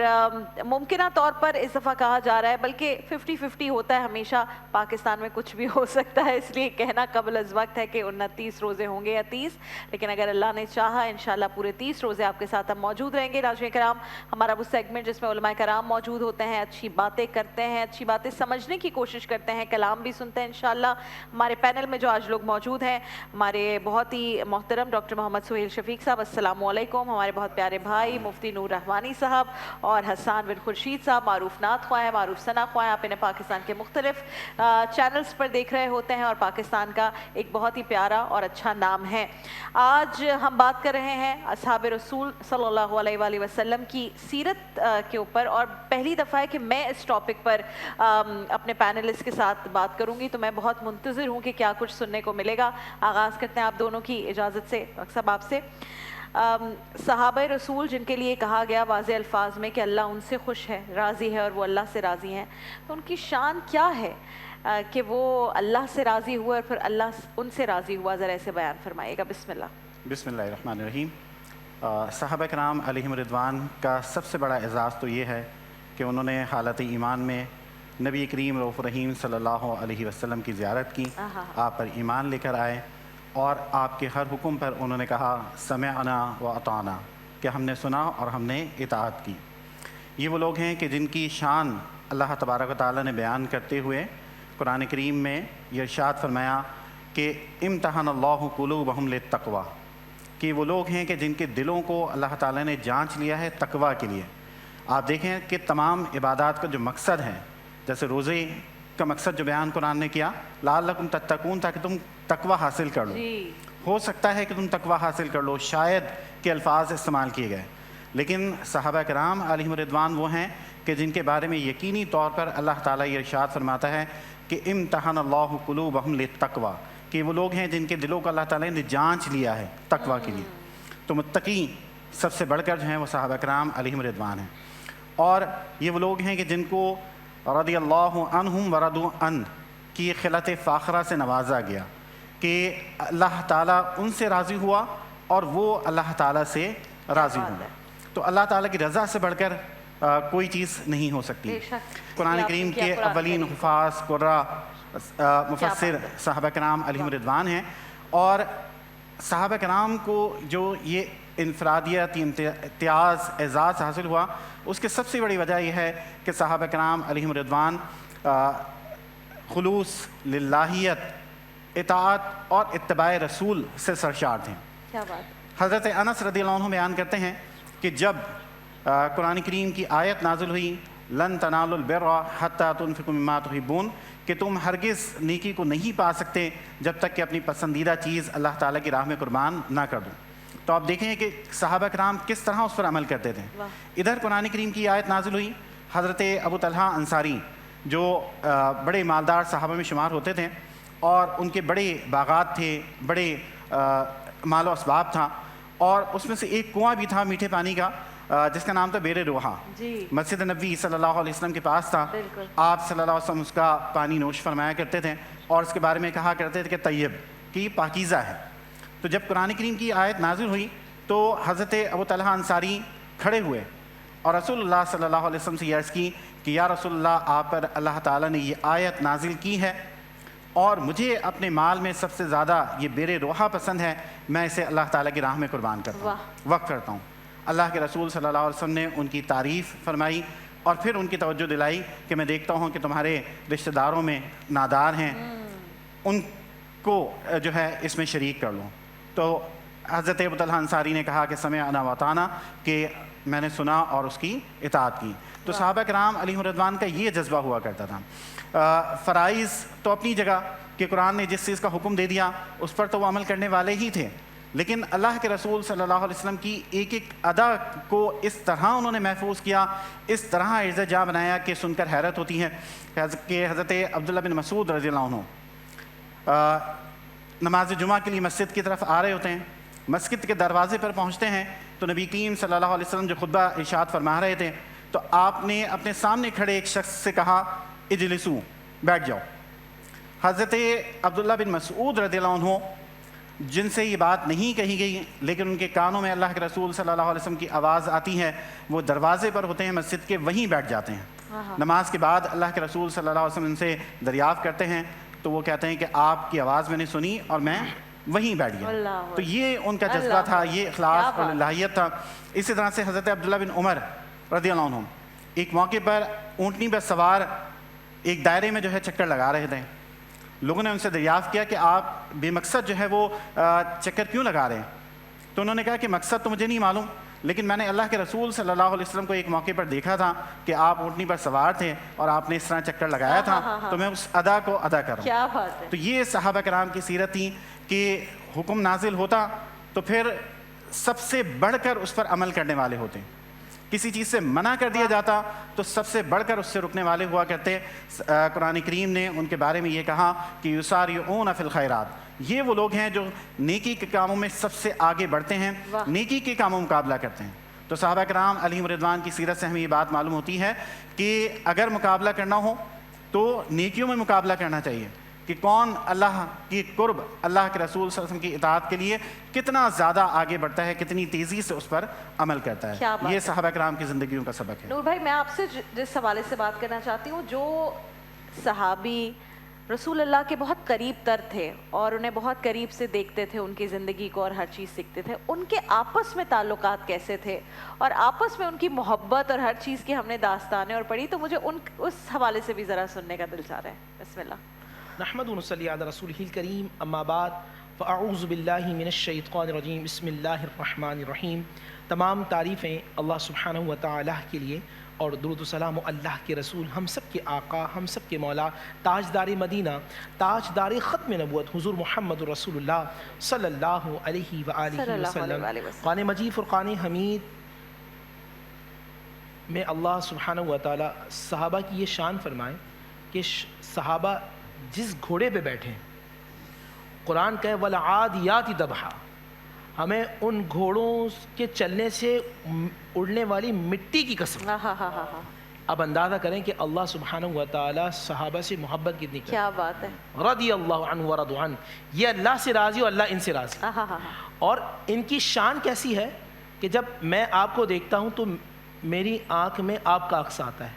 [SPEAKER 3] ممکنہ طور پر اس دفعہ کہا جا رہا ہے, بلکہ 50-50 ہوتا ہے ہمیشہ, پاکستان میں کچھ بھی ہو سکتا ہے, اس لیے کہنا قبل از وقت ہے کہ 29 روزے ہوں گے یا 30, لیکن اگر اللہ نے چاہا انشاءاللہ پورے 30 روزے آپ کے ساتھ ہم موجود رہیں گے. ناظرین کرام ہمارا وہ سیگمنٹ جس میں علماء کرام موجود ہوتے ہیں, اچھی باتیں کرتے ہیں, اچھی باتیں سمجھنے کی کوشش کرتے ہیں, کلام بھی سنتے ہیں انشاءاللہ. ہمارے پینل میں جو آج لوگ موجود ہیں, ہمارے بہت ہی محترم ڈاکٹر محمد سہیل شفیق صاحب, السلام علیکم. ہمارے بہت پیارے بھائی مفتی نور رحمانی صاحب اور حسان بن خورشید صاحب, معروف نعت خواہ ہیں, معروف ثنا خواہ ہیں. آپ انہیں پاکستان کے مختلف چینلز پر دیکھ رہے ہوتے ہیں اور پاکستان کا ایک بہت ہی پیارا اور اچھا نام ہے. آج ہم بات کر رہے ہیں اصحاب رسول صلی اللہ علیہ وآلہ وسلم کی سیرت کے اوپر, اور پہلی دفعہ ہے کہ میں اس ٹاپک پر اپنے پینلسٹ کے ساتھ بات کروں گی, تو میں بہت منتظر ہوں کہ کیا کچھ سننے کو ملے گا. آغاز کرتے ہیں آپ دونوں کی اجازت سے ڈاکٹر صاحب آپ سے. صحابہ رسول جن کے لیے کہا گیا واضح الفاظ میں کہ اللہ ان سے خوش ہے, راضی ہے اور وہ اللہ سے راضی ہیں, تو ان کی شان کیا ہے کہ وہ اللہ سے راضی ہوئے اور پھر اللہ ان سے راضی ہوا؟ ذرا اسے بیان فرمائیے گا. بسم اللہ.
[SPEAKER 6] بسم اللہ الرحمن الرحیم. صحابہ کرام علیہم رضوان کا سب سے بڑا اعزاز تو یہ ہے کہ انہوں نے حالت ایمان میں نبی کریم رؤوف رحیم صلی اللہ علیہ وسلم کی زیارت کی, آپ پر ایمان لے کر آئے اور آپ کے ہر حکم پر انہوں نے کہا سمعنا و اطعنا, کہ ہم نے سنا اور ہم نے اطاعت کی. یہ وہ لوگ ہیں کہ جن کی شان اللہ تبارک و تعالیٰ نے بیان کرتے ہوئے قرآن کریم میں یہ ارشاد فرمایا کہ امتحن اللہ قلوبہم للتقوی, کہ وہ لوگ ہیں کہ جن کے دلوں کو اللہ تعالیٰ نے جانچ لیا ہے تقوی کے لیے. آپ دیکھیں کہ تمام عبادات کا جو مقصد ہے, جیسے روزے کا مقصد جو بیان قرآن نے کیا لعلکم تتقون, تاکہ تم تقوی حاصل کر لو. ہو سکتا ہے کہ تم تقوی حاصل کر لو, شاید کے الفاظ استعمال کیے گئے, لیکن صحابہ کرام علیہم رضوان وہ ہیں کہ جن کے بارے میں یقینی طور پر اللہ تعالیٰ یہ ارشاد فرماتا ہے کہ امتحن اللہ قلوبہم للتقوی, کہ وہ لوگ ہیں جن کے دلوں کو اللہ تعالیٰ نے جانچ لیا ہے تقوی کے لیے. تو متقی سب سے بڑھ کر جو ہیں وہ صحابہ کرام علیہم رضوان ہیں, اور یہ وہ لوگ ہیں کہ جن کو رضی اللہ عنہم ورضوا عنہ کی خلت فاخرہ سے نوازا گیا, کہ اللہ تعالیٰ ان سے راضی ہوا اور وہ اللہ تعالیٰ سے راضی ہوا. تو اللہ تعالیٰ کی رضا سے بڑھ کر کوئی چیز نہیں ہو سکتی. قرآن کریم کے اولین حفاظ قراء مفسر صحابہ کرام علیہم رضوان ہیں, اور صحابہ کرام کو جو یہ انفرادیت, امتیاز, اعزاز حاصل ہوا, اس کے سب سے بڑی وجہ یہ ہے کہ صحابہ کرام علیہم رضوان خلوص, للہیت, اطاعت اور اتباع رسول سے سرشار تھے.
[SPEAKER 3] کیا بات.
[SPEAKER 6] حضرت انس رضی اللہ عنہ بیان کرتے ہیں کہ جب قرآن کریم کی آیت نازل ہوئی لن تنالوا البر حتی تنفقوا مما تحبون, کہ تم ہرگز نیکی کو نہیں پا سکتے جب تک کہ اپنی پسندیدہ چیز اللہ تعالیٰ کی راہ میں قربان نہ کر دو. تو آپ دیکھیں کہ صحابہ کرام کس طرح اس پر عمل کرتے تھے. ادھر قرآن کریم کی آیت نازل ہوئی, حضرت ابو طلحہ انصاری جو بڑے مالدار صحابہ میں شمار ہوتے تھے اور ان کے بڑے باغات تھے, بڑے مال و اسباب تھا, اور اس میں سے ایک کنواں بھی تھا میٹھے پانی کا جس کا نام تھا بیر روحا. مسجد نبوی صلی اللہ علیہ وسلم کے پاس تھا. آپ صلی اللہ علیہ وسلم اس کا پانی نوش فرمایا کرتے تھے اور اس کے بارے میں کہا کرتے تھے کہ طیب, کہ یہ پاکیزہ ہے. تو جب قرآن کریم کی آیت نازل ہوئی تو حضرت ابو طلحہ انصاری کھڑے ہوئے اور رسول اللہ صلی اللہ علیہ وسلم سے یہ عرض کی کہ یا رسول اللہ, آپ پر اللہ تعالیٰ نے یہ آیت نازل کی ہے اور مجھے اپنے مال میں سب سے زیادہ یہ بیر روحا پسند ہے, میں اسے اللہ تعالیٰ کی راہ میں قربان کرتا ہوں, وقف کرتا ہوں. اللہ کے رسول صلی اللہ علیہ وسلم نے ان کی تعریف فرمائی اور پھر ان کی توجہ دلائی کہ میں دیکھتا ہوں کہ تمہارے رشتہ داروں میں نادار ہیں, ان کو جو ہے اس میں شریک کر لوں. تو حضرت ابو طلحہ انصاری نے کہا کہ سمعنا و اطعنا, کہ میں نے سنا اور اس کی اطاعت کی. تو صحابہ کرام علیہم رضوان کا یہ جذبہ ہوا کرتا تھا. فرائض تو اپنی جگہ کہ قرآن نے جس چیز کا حکم دے دیا اس پر تو وہ عمل کرنے والے ہی تھے, لیکن اللہ کے رسول صلی اللہ علیہ وسلم کی ایک ایک ادا کو اس طرح انہوں نے محفوظ کیا, اس طرح عرض جاں بنایا کہ سن کر حیرت ہوتی ہے. کہ حضرت عبداللہ بن مسعود رضی اللہ عنہ نماز جمعہ کے لیے مسجد کی طرف آ رہے ہوتے ہیں, مسجد کے دروازے پر پہنچتے ہیں تو نبی کریم صلی اللہ علیہ وسلم جو خطبہ ارشاد فرما رہے تھے تو آپ نے اپنے سامنے کھڑے ایک شخص سے کہا اجلسو, بیٹھ جاؤ. حضرت عبداللہ بن مسعود رضی اللہ عنہ جن سے یہ بات نہیں کہی گئی لیکن ان کے کانوں میں اللہ کے رسول صلی اللہ علیہ وسلم کی آواز آتی ہے, وہ دروازے پر ہوتے ہیں مسجد کے, وہیں بیٹھ جاتے ہیں. نماز کے بعد اللہ کے رسول صلی اللہ علیہ وسلم ان سے دریافت کرتے ہیں تو وہ کہتے ہیں کہ آپ کی آواز میں نے سنی اور میں وہیں بیٹھ گیا. تو یہ ان کا جذبہ تھا, یہ اخلاص اور للہیت تھا. اسی طرح سے حضرت عبداللہ بن عمر رضی اللہ عنہ ایک موقع پر اونٹنی پر سوار ایک دائرے میں جو ہے چکر لگا رہے تھے. لوگوں نے ان سے دریافت کیا کہ آپ بے مقصد جو ہے وہ چکر کیوں لگا رہے ہیں؟ تو انہوں نے کہا کہ مقصد تو مجھے نہیں معلوم، لیکن میں نے اللہ کے رسول صلی اللہ علیہ وسلم کو ایک موقع پر دیکھا تھا کہ آپ اونٹنی پر سوار تھے اور آپ نے اس طرح چکر لگایا تھا، تو میں اس ادا کو ادا کر رہا ہوں.
[SPEAKER 3] کیا بات ہے.
[SPEAKER 6] تو یہ صحابہ کرام کی سیرت تھی کہ حکم نازل ہوتا تو پھر سب سے بڑھ کر اس پر عمل کرنے والے ہوتے ہیں. کسی چیز سے منع کر دیا جاتا تو سب سے بڑھ کر اس سے رکنے والے ہوا کرتے. قرآن کریم نے ان کے بارے میں یہ کہا کہ یسارعون فی الخیرات، یہ وہ لوگ ہیں جو نیکی کے کاموں میں سب سے آگے بڑھتے ہیں، نیکی کے کاموں مقابلہ کرتے ہیں. تو صحابہ کرام علیہم رضوان کی سیرت سے ہمیں یہ بات معلوم ہوتی ہے کہ اگر مقابلہ کرنا ہو تو نیکیوں میں مقابلہ کرنا چاہیے کہ کون اللہ کی قرب، اللہ کے رسول صلی اللہ علیہ وسلم کی اطاعت کے لیے کتنا زیادہ آگے بڑھتا ہے، کتنی تیزی سے اس پر عمل کرتا ہے. یہ صحابہ کرام کی زندگیوں کا سبق ہے.
[SPEAKER 3] نور بھائی، میں آپ سے جس حوالے سے بات کرنا چاہتی ہوں، جو صحابی رسول اللہ کے بہت قریب تر تھے اور انہیں بہت قریب سے دیکھتے تھے، ان کی زندگی کو اور ہر چیز سیکھتے تھے، ان کے آپس میں تعلقات کیسے تھے اور آپس میں ان کی محبت اور ہر چیز کی ہم نے داستانیں اور پڑھی، تو مجھے اس حوالے سے بھی ذرا سننے کا دل چاہ رہا ہے. بسم اللہ.
[SPEAKER 7] نحمد و نصلی علی رسولہ الکریم، اما بعد فاعوذ باللہ من الشیطان الرجیم، بسم اللہ الرحمن الرحیم. تمام تعریفیں اللہ سبحانہ و تعالیٰ کے لیے اور درود و سلام اللہ کے رسول، ہم سب کے آقا، ہم سب کے مولا، تاجدار مدینہ، تاجدار ختم نبوت حضور محمد رسول اللہ صلی اللہ علیہ وآلہ وسلم. قرآن مجید فرقان حمید میں اللہ سبحانہ و تعالیٰ صحابہ کی یہ شان فرمائے کہ صحابہ جس گھوڑے پہ بیٹھے قرآن کہے وَالْعَادِيَاتِ ضَبْحًا، ہمیں ان گھوڑوں کے چلنے سے اڑنے والی مٹی کی قسم. اب اندازہ کریں کہ اللہ سبحانہ و تعالیٰ صحابہ سے محبت کتنی کرے.
[SPEAKER 3] کیا بات ہے.
[SPEAKER 7] رضی اللہ عنہ ورضوا عنہ، یہ اللہ سے راضی اور اللہ ان سے راضی. اور ان کی شان کیسی ہے کہ جب میں آپ کو دیکھتا ہوں تو میری آنکھ میں آپ کا عکس آتا ہے،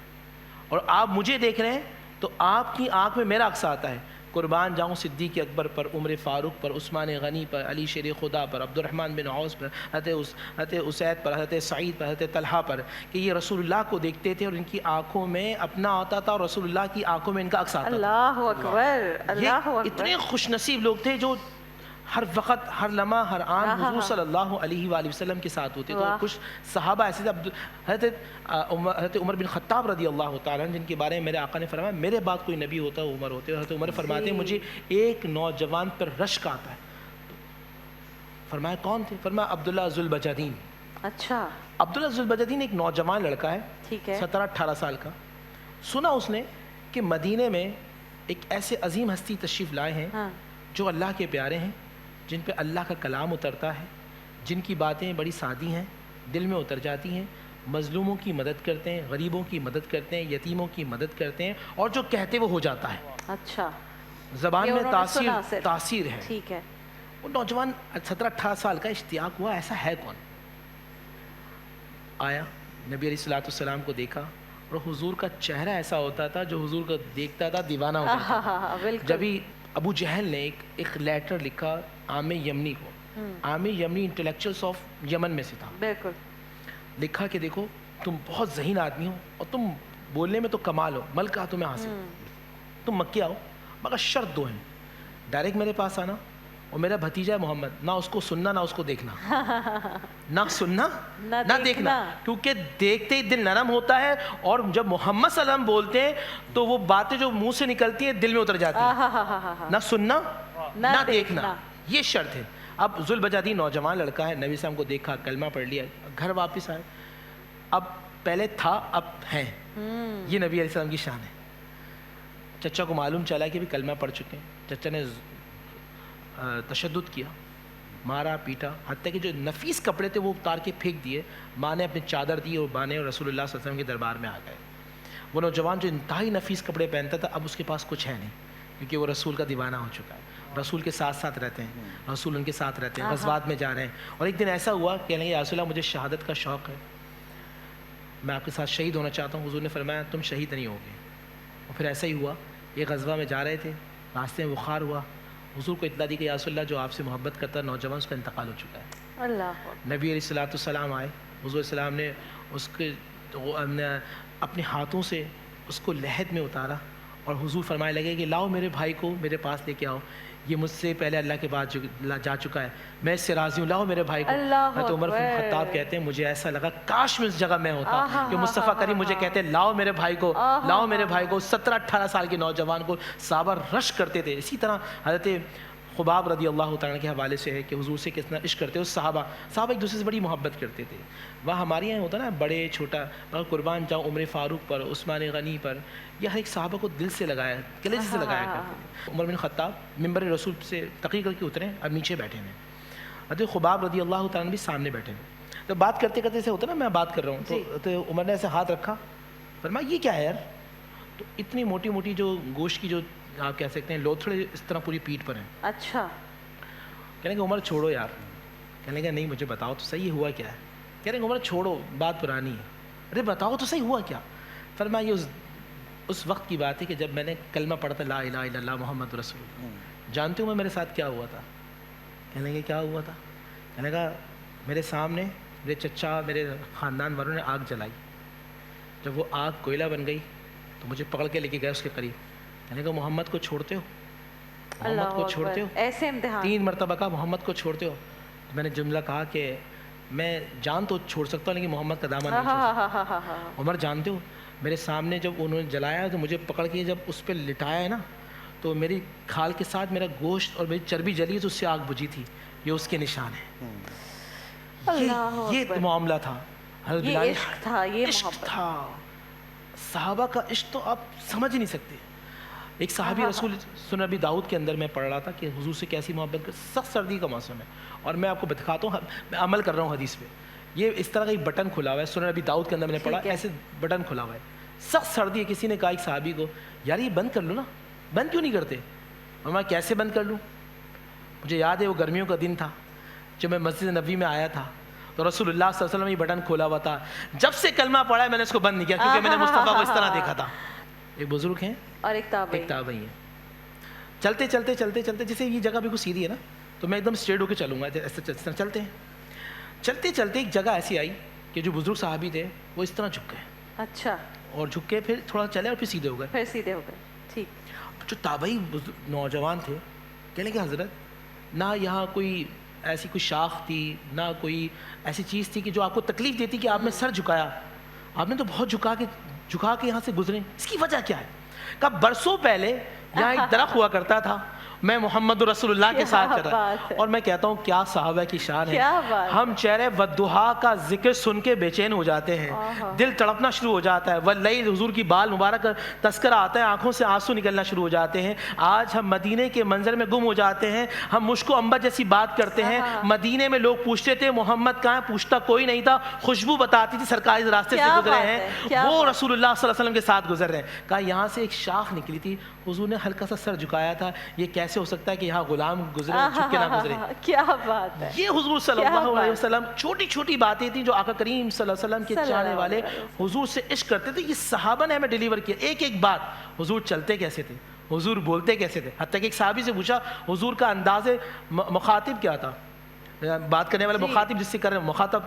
[SPEAKER 7] اور آپ مجھے دیکھ رہے ہیں تو آپ کی آنکھ میں میرا عکس آتا ہے. قربان جاؤں صدیق اکبر پر، عمر فاروق پر، عثمان غنی پر، علی شیر خدا پر، عبد الرحمن بن عوف پر، حضرت اسید پر، حضرت سعید پر، حضرت طلحہ پر، کہ یہ رسول اللہ کو دیکھتے تھے اور ان کی آنکھوں میں اپنا آتا تھا اور رسول اللہ کی آنکھوں میں ان کا عکس آتا تھا.
[SPEAKER 3] اللہ اکبر، اللہ اکبر.
[SPEAKER 7] اتنے خوش نصیب لوگ تھے جو ہر وقت، ہر لمحہ، ہر آن حضور صلی اللہ علیہ وآلہ وسلم کے ساتھ ہوتے. تو کچھ صحابہ ایسے تھے، حضرت عمر بن خطاب رضی اللہ تعالیٰ عنہ، جن کے بارے میں میرے آقا نے فرمایا میرے بعد کوئی نبی ہوتا ہے عمر ہوتے. حضرت عمر فرماتے ہیں مجھے ایک نوجوان پر رشک آتا ہے. فرمایا کون تھے؟ فرمایا عبداللہ ذوالبجدین.
[SPEAKER 3] اچھا.
[SPEAKER 7] عبداللہ ذوالبجدین ایک نوجوان لڑکا ہے،
[SPEAKER 3] ٹھیک ہے،
[SPEAKER 7] 17-18 سال کا. سنا اس نے کہ مدینے میں ایک ایسے عظیم ہستی تشریف لائے ہیں جو اللہ کے پیارے ہیں، جن پہ اللہ کا کلام اترتا ہے، جن کی باتیں بڑی سادی ہیں، دل میں اتر جاتی ہیں، مظلوموں کی مدد کرتے ہیں، غریبوں کی مدد کرتے ہیں، یتیموں کی مدد کرتے ہیں، اور جو کہتے وہ ہو جاتا ہے.
[SPEAKER 3] اچھا.
[SPEAKER 7] زبان میں تاثیر ہے.
[SPEAKER 3] ٹھیک ہے.
[SPEAKER 7] وہ نوجوان 17-18 سال کا اشتیاق ہوا ایسا ہے کون. آیا نبی علیہ السلام کو دیکھا اور حضور کا چہرہ ایسا ہوتا تھا جو حضور کو دیکھتا تھا دیوانہ ہوتا تھا. جبھی ابو جہل نے ایک لیٹر لکھا عام یمنی کو، عام یمنی انٹلیکچوئلس آف یمن میں سے تھا.
[SPEAKER 3] بالکل.
[SPEAKER 7] لکھا کہ دیکھو تم بہت ذہین آدمی ہو اور تم بولنے میں تو کمال ہو، ملکہ تمہیں حاصل، تم مکے آؤ، مگر شرط دو ہیں. ڈائریکٹ میرے پاس آنا، اور میرا بھتیجا ہے محمد، نہ اس کو سننا نہ اس کو دیکھنا. نہ سننا نہ دیکھنا، کیونکہ دیکھتے ہی دل نرم ہوتا ہے، اور جب محمد صلی اللہ علیہ وسلم بولتے ہیں تو وہ باتیں جو منہ سے نکلتی ہیں دل میں اتر جاتی ہیں. نہ سننا نہ دیکھنا، یہ شرط ہے. اب ذوالبجدین نوجوان لڑکا ہے، نبی صلی اللہ علیہ وسلم کو دیکھا، کلمہ پڑھ لیا، گھر واپس آئے. اب پہلے تھا اب ہے، یہ نبی علیہ السلام کی شان ہے. چچا کو معلوم چلا کہ بھی کلمہ پڑھ چکے ہیں. چچا نے تشدد کیا، مارا پیٹا، حتیٰ کہ جو نفیس کپڑے تھے وہ اتار کے پھینک دیے. ماں نے اپنی چادر دی اور بانے اور رسول اللہ صلی اللہ علیہ وسلم کے دربار میں آ گئے. وہ نوجوان جو انتہائی نفیس کپڑے پہنتا تھا اب اس کے پاس کچھ ہے نہیں، کیونکہ وہ رسول کا دیوانہ ہو چکا ہے. رسول کے ساتھ ساتھ رہتے ہیں، رسول ان کے ساتھ رہتے ہیں، غزوات میں جا رہے ہیں. اور ایک دن ایسا ہوا کہ یا رسول اللہ مجھے شہادت کا شوق ہے، میں آپ کے ساتھ شہید ہونا چاہتا ہوں. حضور نے فرمایا تم شہید نہیں ہوگے. اور پھر ایسا ہی ہوا، ایک غزوہ میں جا رہے تھے، راستے میں بخار ہوا. حضور کو اطلاع دی کہ یا رسول اللہ جو آپ سے محبت کرتا ہے نوجوان اس کا انتقال ہو چکا ہے.
[SPEAKER 3] اللہ.
[SPEAKER 7] نبی علیہ السلام آئے. حضور السلام نے اس کے اپنے ہاتھوں سے اس کو لحد میں اتارا اور حضور فرمائے لگے کہ لاؤ میرے بھائی کو میرے پاس لے کے آؤ، یہ مجھ سے پہلے اللہ کے بعد جا چکا ہے، میں اس سے راضی ہوں، لاؤ میرے بھائی کو۔
[SPEAKER 3] اللہ
[SPEAKER 7] حضرت عمر بن
[SPEAKER 3] اکبر۔
[SPEAKER 7] خطاب کہتے ہیں مجھے ایسا لگا کاش میں اس جگہ میں ہوتا کہ مصطفیٰ کریم مجھے کہتے لاؤ میرے بھائی کو، لاؤ میرے بھائی کو۔ 17-18 سال کے نوجوان کو صحابہ رش کرتے تھے۔ اسی طرح حضرت خباب رضی اللہ تعالیٰ کے حوالے سے ہے کہ حضور سے کتنا عشق کرتے، اس صحابہ ایک دوسرے سے بڑی محبت کرتے تھے۔ وہاں ہمارے یہاں ہوتا نا بڑے چھوٹا، مگر قربان جاؤں عمر فاروق پر، عثمان غنی پر، یہ ہر ایک صحابہ کو دل سے لگایا، کلیجے سے لگایا کرتے تھے۔ عمر بن خطاب ممبر رسول سے تقریر کر کے اترے، اب نیچے بیٹھے ہیں۔ حضرت خباب رضی اللہ تعالیٰ بھی سامنے بیٹھے ہیں۔ تو بات کرتے کرتے سے ہوتا نا میں بات کر رہا ہوں تو عمر نے ایسے ہاتھ رکھا، فرمایا یہ کیا ہے یار؟ تو اتنی موٹی موٹی جو گوشت کی جو آپ کہہ سکتے ہیں لوتھڑے اس طرح پوری پیٹھ پر ہیں۔
[SPEAKER 3] اچھا۔
[SPEAKER 7] کہنے کہ عمر چھوڑو یار، کہنے کہ نہیں مجھے بتاؤ تو صحیح ہوا کیا ہے؟ کہنے کہ عمر چھوڑو بات پرانی ہے، ارے بتاؤ تو صحیح ہوا کیا؟ فرمایا یہ اس وقت کی بات ہے کہ جب میں نے کلمہ پڑھا تھا لا الہ الا اللہ محمد رسول اللہ، جانتے ہو میں میرے ساتھ کیا ہوا تھا؟ کہنے کہ کیا ہوا تھا؟ کہنے کہ میرے سامنے میرے چچا میرے خاندان والوں نے آگ جلائی، جب وہ آگ کوئلہ بن گئی تو مجھے پکڑ کے لے کے گئے اس کے قریب، کہنے کہ محمد کو چھوڑتے ہو؟ محمد کو چھوڑتے ہو؟
[SPEAKER 3] ایسے امتحان
[SPEAKER 7] 3 مرتبہ کہا محمد کو چھوڑتے ہو؟ میں نے جملہ کہا کہ میں جان تو چھوڑ سکتا ہوں لیکن محمد کا دامن نہیں چھوڑ سکتا۔ عمر جانتے ہو میرے سامنے جب انہوں نے جلایا تو مجھے پکڑ کے جب اس پہ لٹایا ہے نا تو میری کھال کے ساتھ میرا گوشت اور میری چربی جلی تو اس سے آگ بجھی تھی، یہ اس کے نشان ہے۔ یہ معاملہ تھا، حضرت
[SPEAKER 3] یہ
[SPEAKER 7] بلال
[SPEAKER 3] عشق تھا، یہ
[SPEAKER 7] عشق
[SPEAKER 3] محبت
[SPEAKER 7] تھا۔ صحابہ کا عشق تو آپ سمجھ ہی نہیں سکتے۔ ایک صحابی رسول سنن ابی داؤد کے اندر میں پڑھ رہا تھا کہ حضور سے کیسی محبت کر، سخت سردی کا موسم ہے اور میں آپ کو دکھاتا ہوں، میں عمل کر رہا ہوں حدیث پہ، یہ اس طرح کا ایک بٹن کھلا ہوا ہے، سنن ابی داؤد کے اندر میں نے پڑھا ایسے بٹن کھلا ہوا ہے، سخت سردی ہے۔ کسی نے کہا ایک صحابی کو یار یہ بند کر لو نا، بند کیوں نہیں کرتے؟ اور میں کیسے بند کر لوں؟ مجھے یاد ہے وہ گرمیوں کا دن تھا جب میں مسجد نبوی میں آیا تھا تو رسول اللہ صلی اللہ علیہ وسلم یہ بٹن کھولا ہوا تھا، جب سے کلمہ پڑھا ہے میں نے اس کو بند نہیں کیا کیونکہ میں نے مصطفیٰ کو اس طرح دیکھا تھا۔ ایک بزرگ ہیں
[SPEAKER 3] اور ایک
[SPEAKER 7] تابعی ہیں، چلتے چلتے چلتے چلتے جیسے یہ جگہ بالکل سیدھی ہے نا تو میں ایک دم اسٹریٹ ہو کے چلوں گا، ایسے چلتے ہیں، چلتے چلتے ایک جگہ ایسی آئی کہ جو بزرگ صحابی تھے وہ اس طرح جھک گئے،
[SPEAKER 3] اچھا،
[SPEAKER 7] اور جھک کے پھر تھوڑا چلے اور پھر سیدھے ہو گئے۔
[SPEAKER 3] پھر سیدھے ہو گئے، ٹھیک۔
[SPEAKER 7] جو تابعی نوجوان تھے کہنے کہ حضرت نہ یہاں کوئی ایسی کوئی شاخ تھی نہ کوئی ایسی چیز تھی کہ جو آپ کو تکلیف دیتی کہ آپ نے سر جھکایا، آپ نے تو بہت جھکا کے یہاں سے گزرے، اس کی وجہ کیا ہے؟ کہ برسوں پہلے یہاں ایک درخت ہوا کرتا تھا، میں محمد رسول اللہ کے ساتھ چل رہا اور میں کہتا ہوں کیا صحابہ کی شان ہے، ہم چہرے والضحیٰ کا ذکر سن کے بے چین ہو جاتے ہیں، دل تڑپنا شروع ہو جاتا ہے، واللیل حضور کی بال مبارک تذکرہ آتا ہے، آنکھوں سے آنسو نکلنا شروع ہو جاتے ہیں۔ آج ہم مدینے کے منظر میں گم ہو جاتے ہیں، ہم مشک و عنبر جیسی بات کرتے ہیں، مدینے میں لوگ پوچھتے تھے محمد کہاں ہے، پوچھتا کوئی نہیں تھا، خوشبو بتاتی تھی سرکار اس راستے سے گزرے ہیں، وہ رسول اللہ صلی اللہ علیہ وسلم کے ساتھ گزر رہے ہیں۔ کہا یہاں سے ایک شاخ نکلی تھی، حضور نے ہلکا سا سر جھکایا تھا، یہ کیسے ہو سکتا ہے کہ یہاں غلام گزرے جھک کے نہ گزرے؟
[SPEAKER 3] کیا بات ہے!
[SPEAKER 7] یہ حضور صلی اللہ علیہ وسلم چھوٹی چھوٹی باتیں تھیں جو آقا کریم صلی اللہ علیہ وسلم کے چاہنے والے حضور سے عشق کرتے تھے، یہ صحابہ نے ہمیں ڈیلیور کیا۔ ایک ایک بات، حضور چلتے کیسے تھے، حضور بولتے کیسے تھے، حتیٰ کہ ایک صحابی سے پوچھا حضور کا انداز مخاطب کیا تھا، بات کرنے والے مخاطب جس سے کر رہے ہیں مخاطب،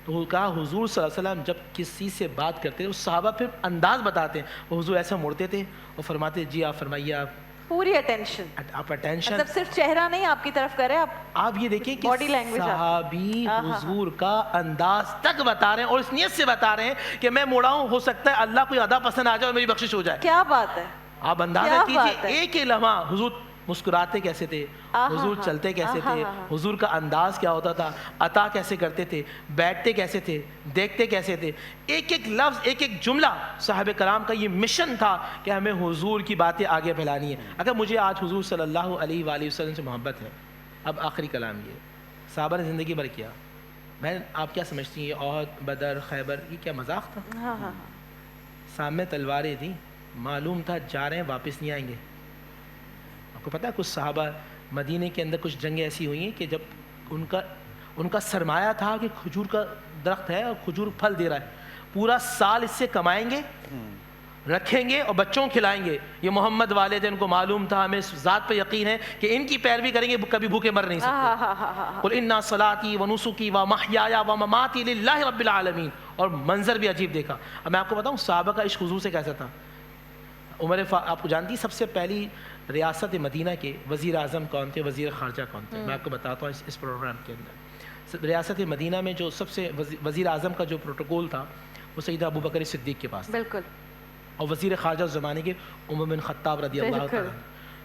[SPEAKER 7] تو کہا حضور صلی اللہ علیہ وسلم جب کسی سے بات کرتے ہیں صحابہ پھر انداز بتاتے ہیں، وہ حضور ایسا مڑتے تھے اور فرماتے جی آپ فرمائیے، آپ
[SPEAKER 3] پوری اٹینشن،
[SPEAKER 7] آپ اٹینشن،
[SPEAKER 3] مطلب صرف چہرہ نہیں آپ کی طرف کرے،
[SPEAKER 7] آپ یہ دیکھیں کہ
[SPEAKER 3] باڈی لینگویج
[SPEAKER 7] صحابی حضور کا انداز تک بتا رہے ہیں اور اس نیت سے بتا رہے ہیں کہ میں موڑا ہوں، ہو سکتا ہے اللہ کوئی ادا پسند آ جائے اور میری بخشش ہو جائے۔
[SPEAKER 3] کیا بات ہے!
[SPEAKER 7] آپ اندازہ کیجئے ایک ہی لمحہ حضور مسکراتے کیسے تھے، حضور چلتے کیسے تھے، حضور کا انداز کیا ہوتا تھا، عطا کیسے کرتے تھے، بیٹھتے کیسے تھے، دیکھتے کیسے تھے، ایک ایک لفظ ایک ایک جملہ صحابہ کرام کا یہ مشن تھا کہ ہمیں حضور کی باتیں آگے پھیلانی ہے۔ اگر مجھے آج حضور صلی اللہ علیہ وآلہ وسلم سے محبت ہے، اب آخری کلام یہ صحابہ نے زندگی بھر کیا، میں آپ کیا سمجھتی ہیں یہ احد بدر خیبر یہ کیا مذاق تھا؟ سامنے تلواریں تھیں، معلوم تھا جا رہے ہیں واپس نہیں آئیں گے۔ آپ کو پتہ ہے کچھ صحابہ مدینے کے اندر کچھ جنگیں ایسی ہوئی ہیں کہ جب ان کا سرمایہ تھا کہ کھجور کا درخت ہے اور کھجور پھل دے رہا ہے، پورا سال اس سے کمائیں گے، رکھیں گے اور بچوں کو کھلائیں گے، یہ محمد والے تھے، ان کو معلوم تھا ہمیں اس ذات پہ یقین ہے کہ ان کی پیروی کریں گے کبھی بھوکے مر نہیں سکتے۔ قل ان صلاتی و نسکی و محیای و مماتی للہ رب العالمین، اور منظر بھی عجیب دیکھا۔ اب میں آپ کو بتاؤں صحابہ کا عشق حضور سے کیسا تھا، آپ کو جانتی سب سے پہلی ریاست مدینہ کے وزیر اعظم کون تھے, وزیر خارجہ کون تھے؟ میں آپ کو بتاتا ہوں اس پروگرام کے اندر. ریاست مدینہ میں جو سب سے وزیر اعظم کا جو پروٹوکول تھا وہ سیدنا ابو بکر صدیق کے پاس تھا.
[SPEAKER 3] بالکل.
[SPEAKER 7] اور وزیر خارجہ اس زمانے کے عمر بن خطاب رضی اللہ تعالیٰ.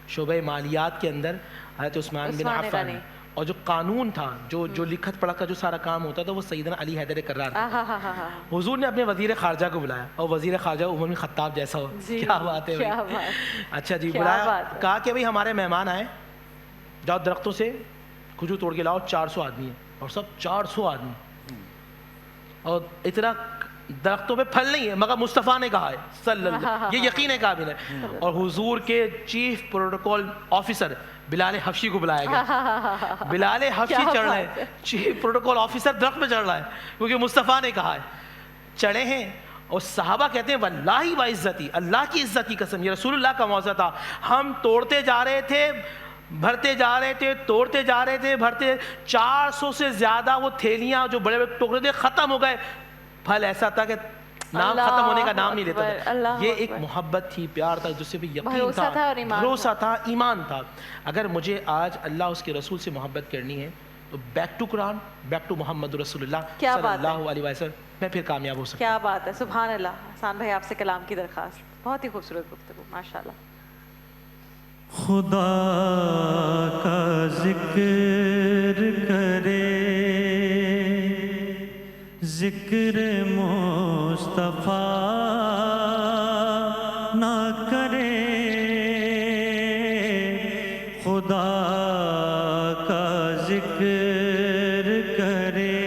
[SPEAKER 7] شعبہ مالیات کے اندر حضرت عثمان بن عفان. اور جو قانون تھا, جو لکھت پڑھت کا جو سارا کام ہوتا تھا وہ سیدنا علی حیدر کرار تھا. حضور نے اپنے وزیر خارجہ کو بلایا, اور وزیر خارجہ عمر بن خطاب جیسا ہو. کیا بات ہے بھائی. اچھا جی, بلایا, کہا کہ بھائی ہمارے مہمان آئے, جاؤ درختوں سے کھجور توڑ کے لاؤ, 400 آدمی ہیں. اور سب 400 آدمی, اور اتنا درختوں پہ پھل نہیں ہے مگر مصطفیٰ نے کہا ہے صلی اللہ, یہ یقین قابل ہے. اور حضور کے چیف پروٹوکول آفیسر بلال حبشی کو بلایا گیا. بلال حبشی چڑھ رہے ہیں, چیف پروٹوکول آفیسر درخت پہ چڑھ رہا ہے کیونکہ مصطفیٰ نے کہا ہے. چڑھے ہیں اور صحابہ کہتے ہیں واللہ و عزتی, اللہ کی عزت کی قسم, یہ رسول اللہ کا معجزہ تھا. ہم توڑتے جا رہے تھے, بھرتے جا رہے تھے, توڑتے جا رہے تھے, بھرتے, 400 سے زیادہ وہ تھیلیاں جو بڑے بڑے ٹکڑے تھے ختم ہو گئے. پھل ایسا تھا کہ نام ختم ہونے کا نام نہیں لیتا تھا. یہ ایک محبت تھی, پیار تھا, جس سے بھی یقین تھا, بھروسہ تھا, ایمان تھا. اگر مجھے آج اللہ اس کے رسول سے محبت کرنی ہے تو back to Quran, back to Muhammad رسول اللہ صلی اللہ علیہ وسلم, میں پھر کامیاب ہو سکتا.
[SPEAKER 3] کیا بات ہے, سبحان اللہ. حسان بھائی آپ سے کلام کی درخواست. بہت ہی خوبصورت گفتگو, ماشاءاللہ.
[SPEAKER 1] خدا کا ذکر کرے, ذکر مصطفیٰ نہ کرے. خدا کا ذکر کرے,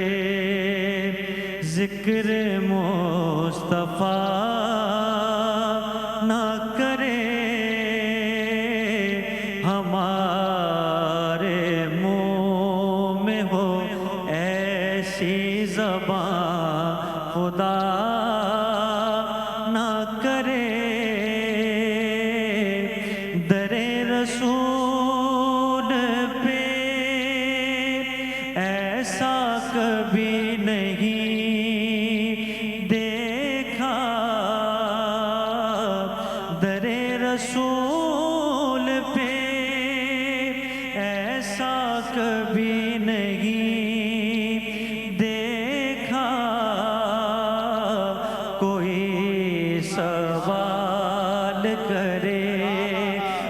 [SPEAKER 1] ذکر مصطفیٰ نہ کرے. ہمارے منہ میں ہو ایسی زبان, خدا نہ کرے. در رسول پہ ایسا کبھی نہیں دیکھا. در رسول پہ ایسا کبھی نہیں دیکھا. کوئی سوال کرے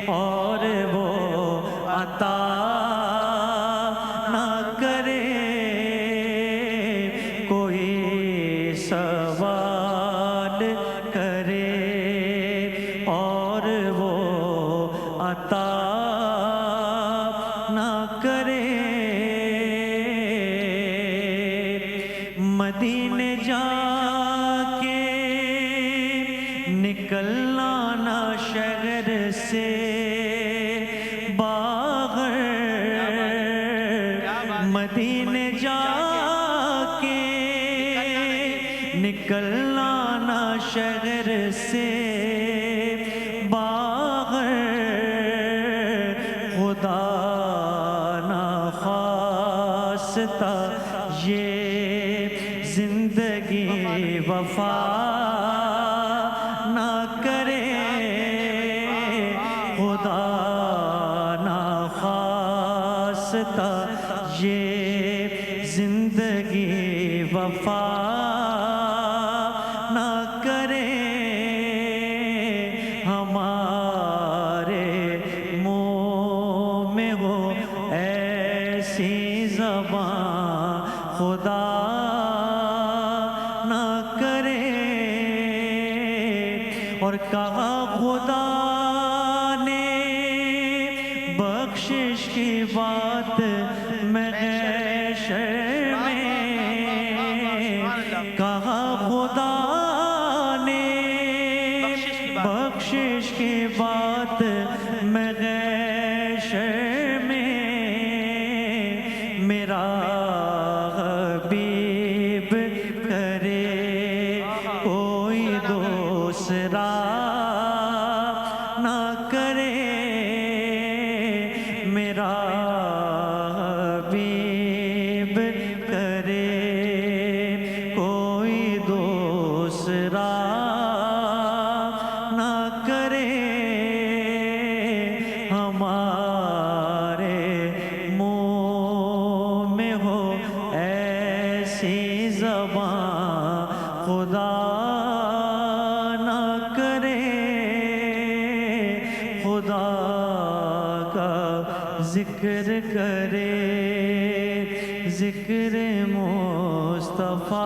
[SPEAKER 1] اور وہ عطا نہ کرے. کوئی سوال کرے اور وہ عطا نہ کرے. مدینے جا کے نکلنا نہ شہر سے باہر. مدینے جا کے نکلنا نہ شہر سے باہر. خدا نہ خواستہ یہ زندگی وفا نہ کرے. خدا نہ خواستہ یہ زندگی وفا نہ کرے. ہمارے منہ میں ہو ایسی زبان, خدا نہ کرے. اور کہا خدا نے بخشش کی بات محشر میں. کہا خدا نے بخشش کی بات محشر میں. میرا حبیب کرے کوئی دوسرا نہ کرے. میرا حبیب کرے کوئی دوسرا نہ کرے. کرے ذکر مصطفیٰ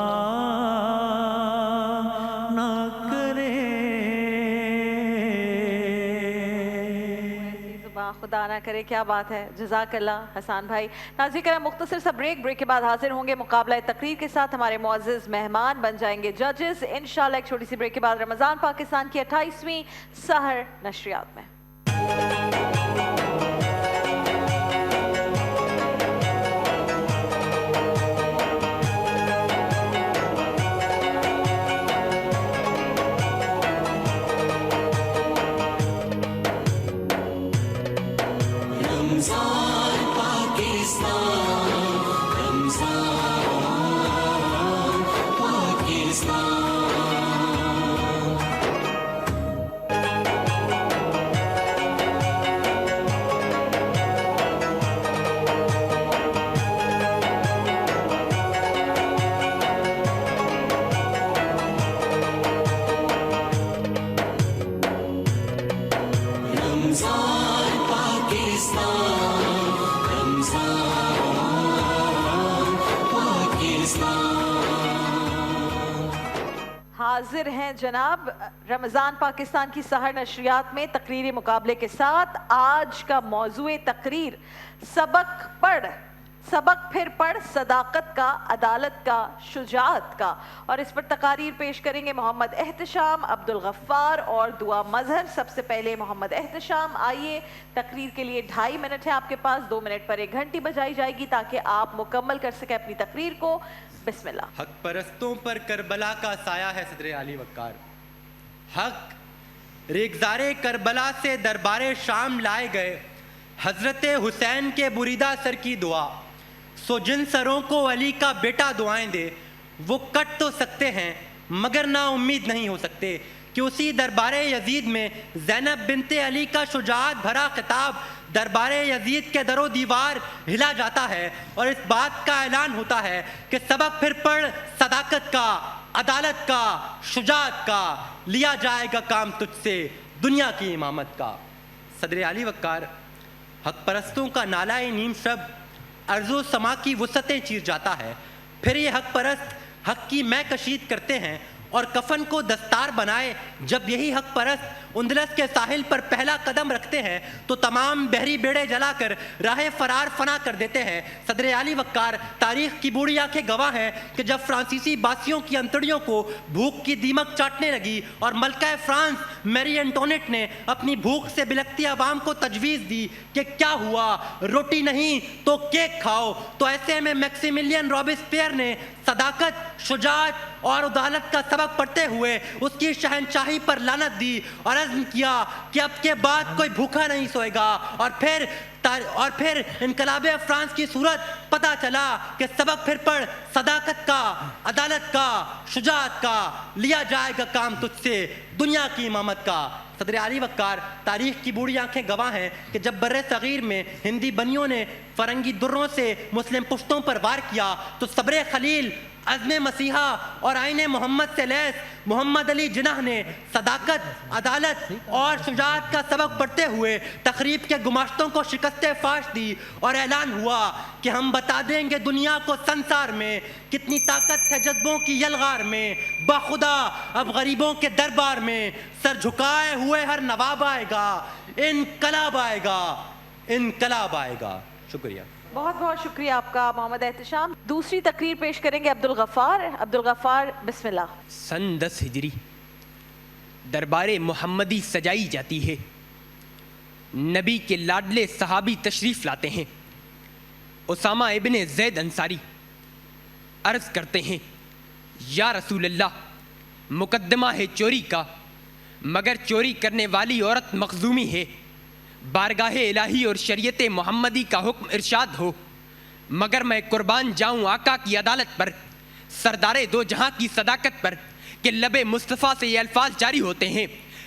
[SPEAKER 1] نہ کرے.
[SPEAKER 3] خدا نہ کرے. کیا بات ہے, جزاک اللہ حسان بھائی. ناظرین کرام, مختصر سا بریک کے بعد حاضر ہوں گے مقابلہ تقریر کے ساتھ. ہمارے معزز مہمان بن جائیں گے ججز انشاءاللہ. ایک چھوٹی سی بریک کے بعد رمضان پاکستان کی 28ویں سحر نشریات میں. حاضر ہیں جناب رمضان پاکستان کی سحر نشریات میں تقریری مقابلے کے ساتھ. آج کا موضوع تقریر سبق پڑھ, سبق پھر پڑھ, صداقت کا, عدالت کا, شجاعت کا. اور اس پر تقاریر پیش کریں گے محمد احتشام, عبدالغفار اور دعا مظہر. سب سے پہلے محمد احتشام, آئیے. تقریر کے لیے 2.5 منٹ ہے آپ کے پاس. 2 منٹ پر 1 گھنٹی بجائی جائے گی تاکہ آپ مکمل کر سکیں اپنی تقریر کو. بسم اللہ.
[SPEAKER 8] حق پرستوں پر کربلا کا سایہ ہے صدر علی وقار. حق ریگزار کربلا سے دربار شام لائے گئے حضرت حسین کے بریدہ سر کی دعا. سو جن سروں کو علی کا بیٹا دعائیں دے وہ کٹ تو سکتے ہیں مگر نا امید نہیں ہو سکتے. کہ اسی دربار یزید میں زینب بنت علی کا شجاعت بھرا خطاب دربار یزید کے در و دیوار ہلا جاتا ہے اور اس بات کا اعلان ہوتا ہے کہ سبق پھر پڑھ, صداقت کا, عدالت کا, شجاعت کا, لیا جائے گا کام تجھ سے دنیا کی امامت کا. صدر علی وقار, حق پرستوں کا نالہ نیم شب ارض و سما کی وسعتیں چیر جاتا ہے. پھر یہ حق پرست حق کی میں کشید کرتے ہیں اور کفن کو دستار بنائے. جب یہی حق پرست اندلس کے ساحل پر پہلا قدم رکھتے ہیں تو تمام بحری بیڑے جلا کر راہ فرار فنا کر دیتے ہیں. صدر علی وقار, تاریخ کی بوڑھی آنکھیں گواہ ہیں کہ جب فرانسیسی باسیوں کی انتڑیوں کو بھوک کی دیمک چاٹنے لگی اور ملکہ فرانس میری انٹونیٹ نے اپنی بھوک سے بلکتی عوام کو تجویز دی کہ کیا ہوا, روٹی نہیں تو کیک کھاؤ, تو ایسے میں میکسیملین رابسپیئر نے صداقت, شجاعت اور عدالت کا سبق پڑھتے ہوئے اس کی شہنشاہی پر لعنت دی اور عزم کیا کہ اب کے بعد کوئی بھوکا نہیں سوئے گا. اور پھر انقلاب فرانس کی صورت پتہ چلا کہ سبق پھر پڑھ, صداقت کا, عدالت کا, شجاعت کا, لیا جائے گا کام تجھ سے دنیا کی امامت کا. صدر علی وقار, تاریخ کی بوڑھی آنکھیں گواہ ہیں کہ جب بر صغیر میں ہندی بنیوں نے فرنگی دروں سے مسلم پشتوں پر وار کیا تو صبر خلیل, عزم مسیحا اور آئین محمد سے لیس محمد علی جناح نے صداقت, عدالت اور شجاعت کا سبق پڑھتے ہوئے تخریب کے گماشتوں کو شکست فاش دی اور اعلان ہوا کہ ہم بتا دیں گے دنیا کو سنسار میں کتنی طاقت ہے جذبوں کی یلغار میں. باخدا اب غریبوں کے دربار میں سر جھکائے ہوئے ہر نواب آئے گا, انقلاب آئے گا, انقلاب آئے گا. شکریہ.
[SPEAKER 3] بہت بہت شکریہ آپ کا محمد احتشام. دوسری تقریر پیش کریں گے عبدالغفار. عبدالغفار, بسم اللہ.
[SPEAKER 9] سن 10 ہجری دربار محمدی سجائی جاتی ہے. نبی کے لاڈلے صحابی تشریف لاتے ہیں. اسامہ ابن زید انصاری عرض کرتے ہیں, یا رسول اللہ, مقدمہ ہے چوری کا مگر چوری کرنے والی عورت مخزومی ہے. بارگاہ الہی اور شریعت محمدی کا حکم ارشاد ہو مگر میں قربان جاؤں آقا کی عدالت پر, سردار دو جہاں کی صداقت پر کہ لب مصطفیٰ سے یہ الفاظ جاری ہوتے ہیں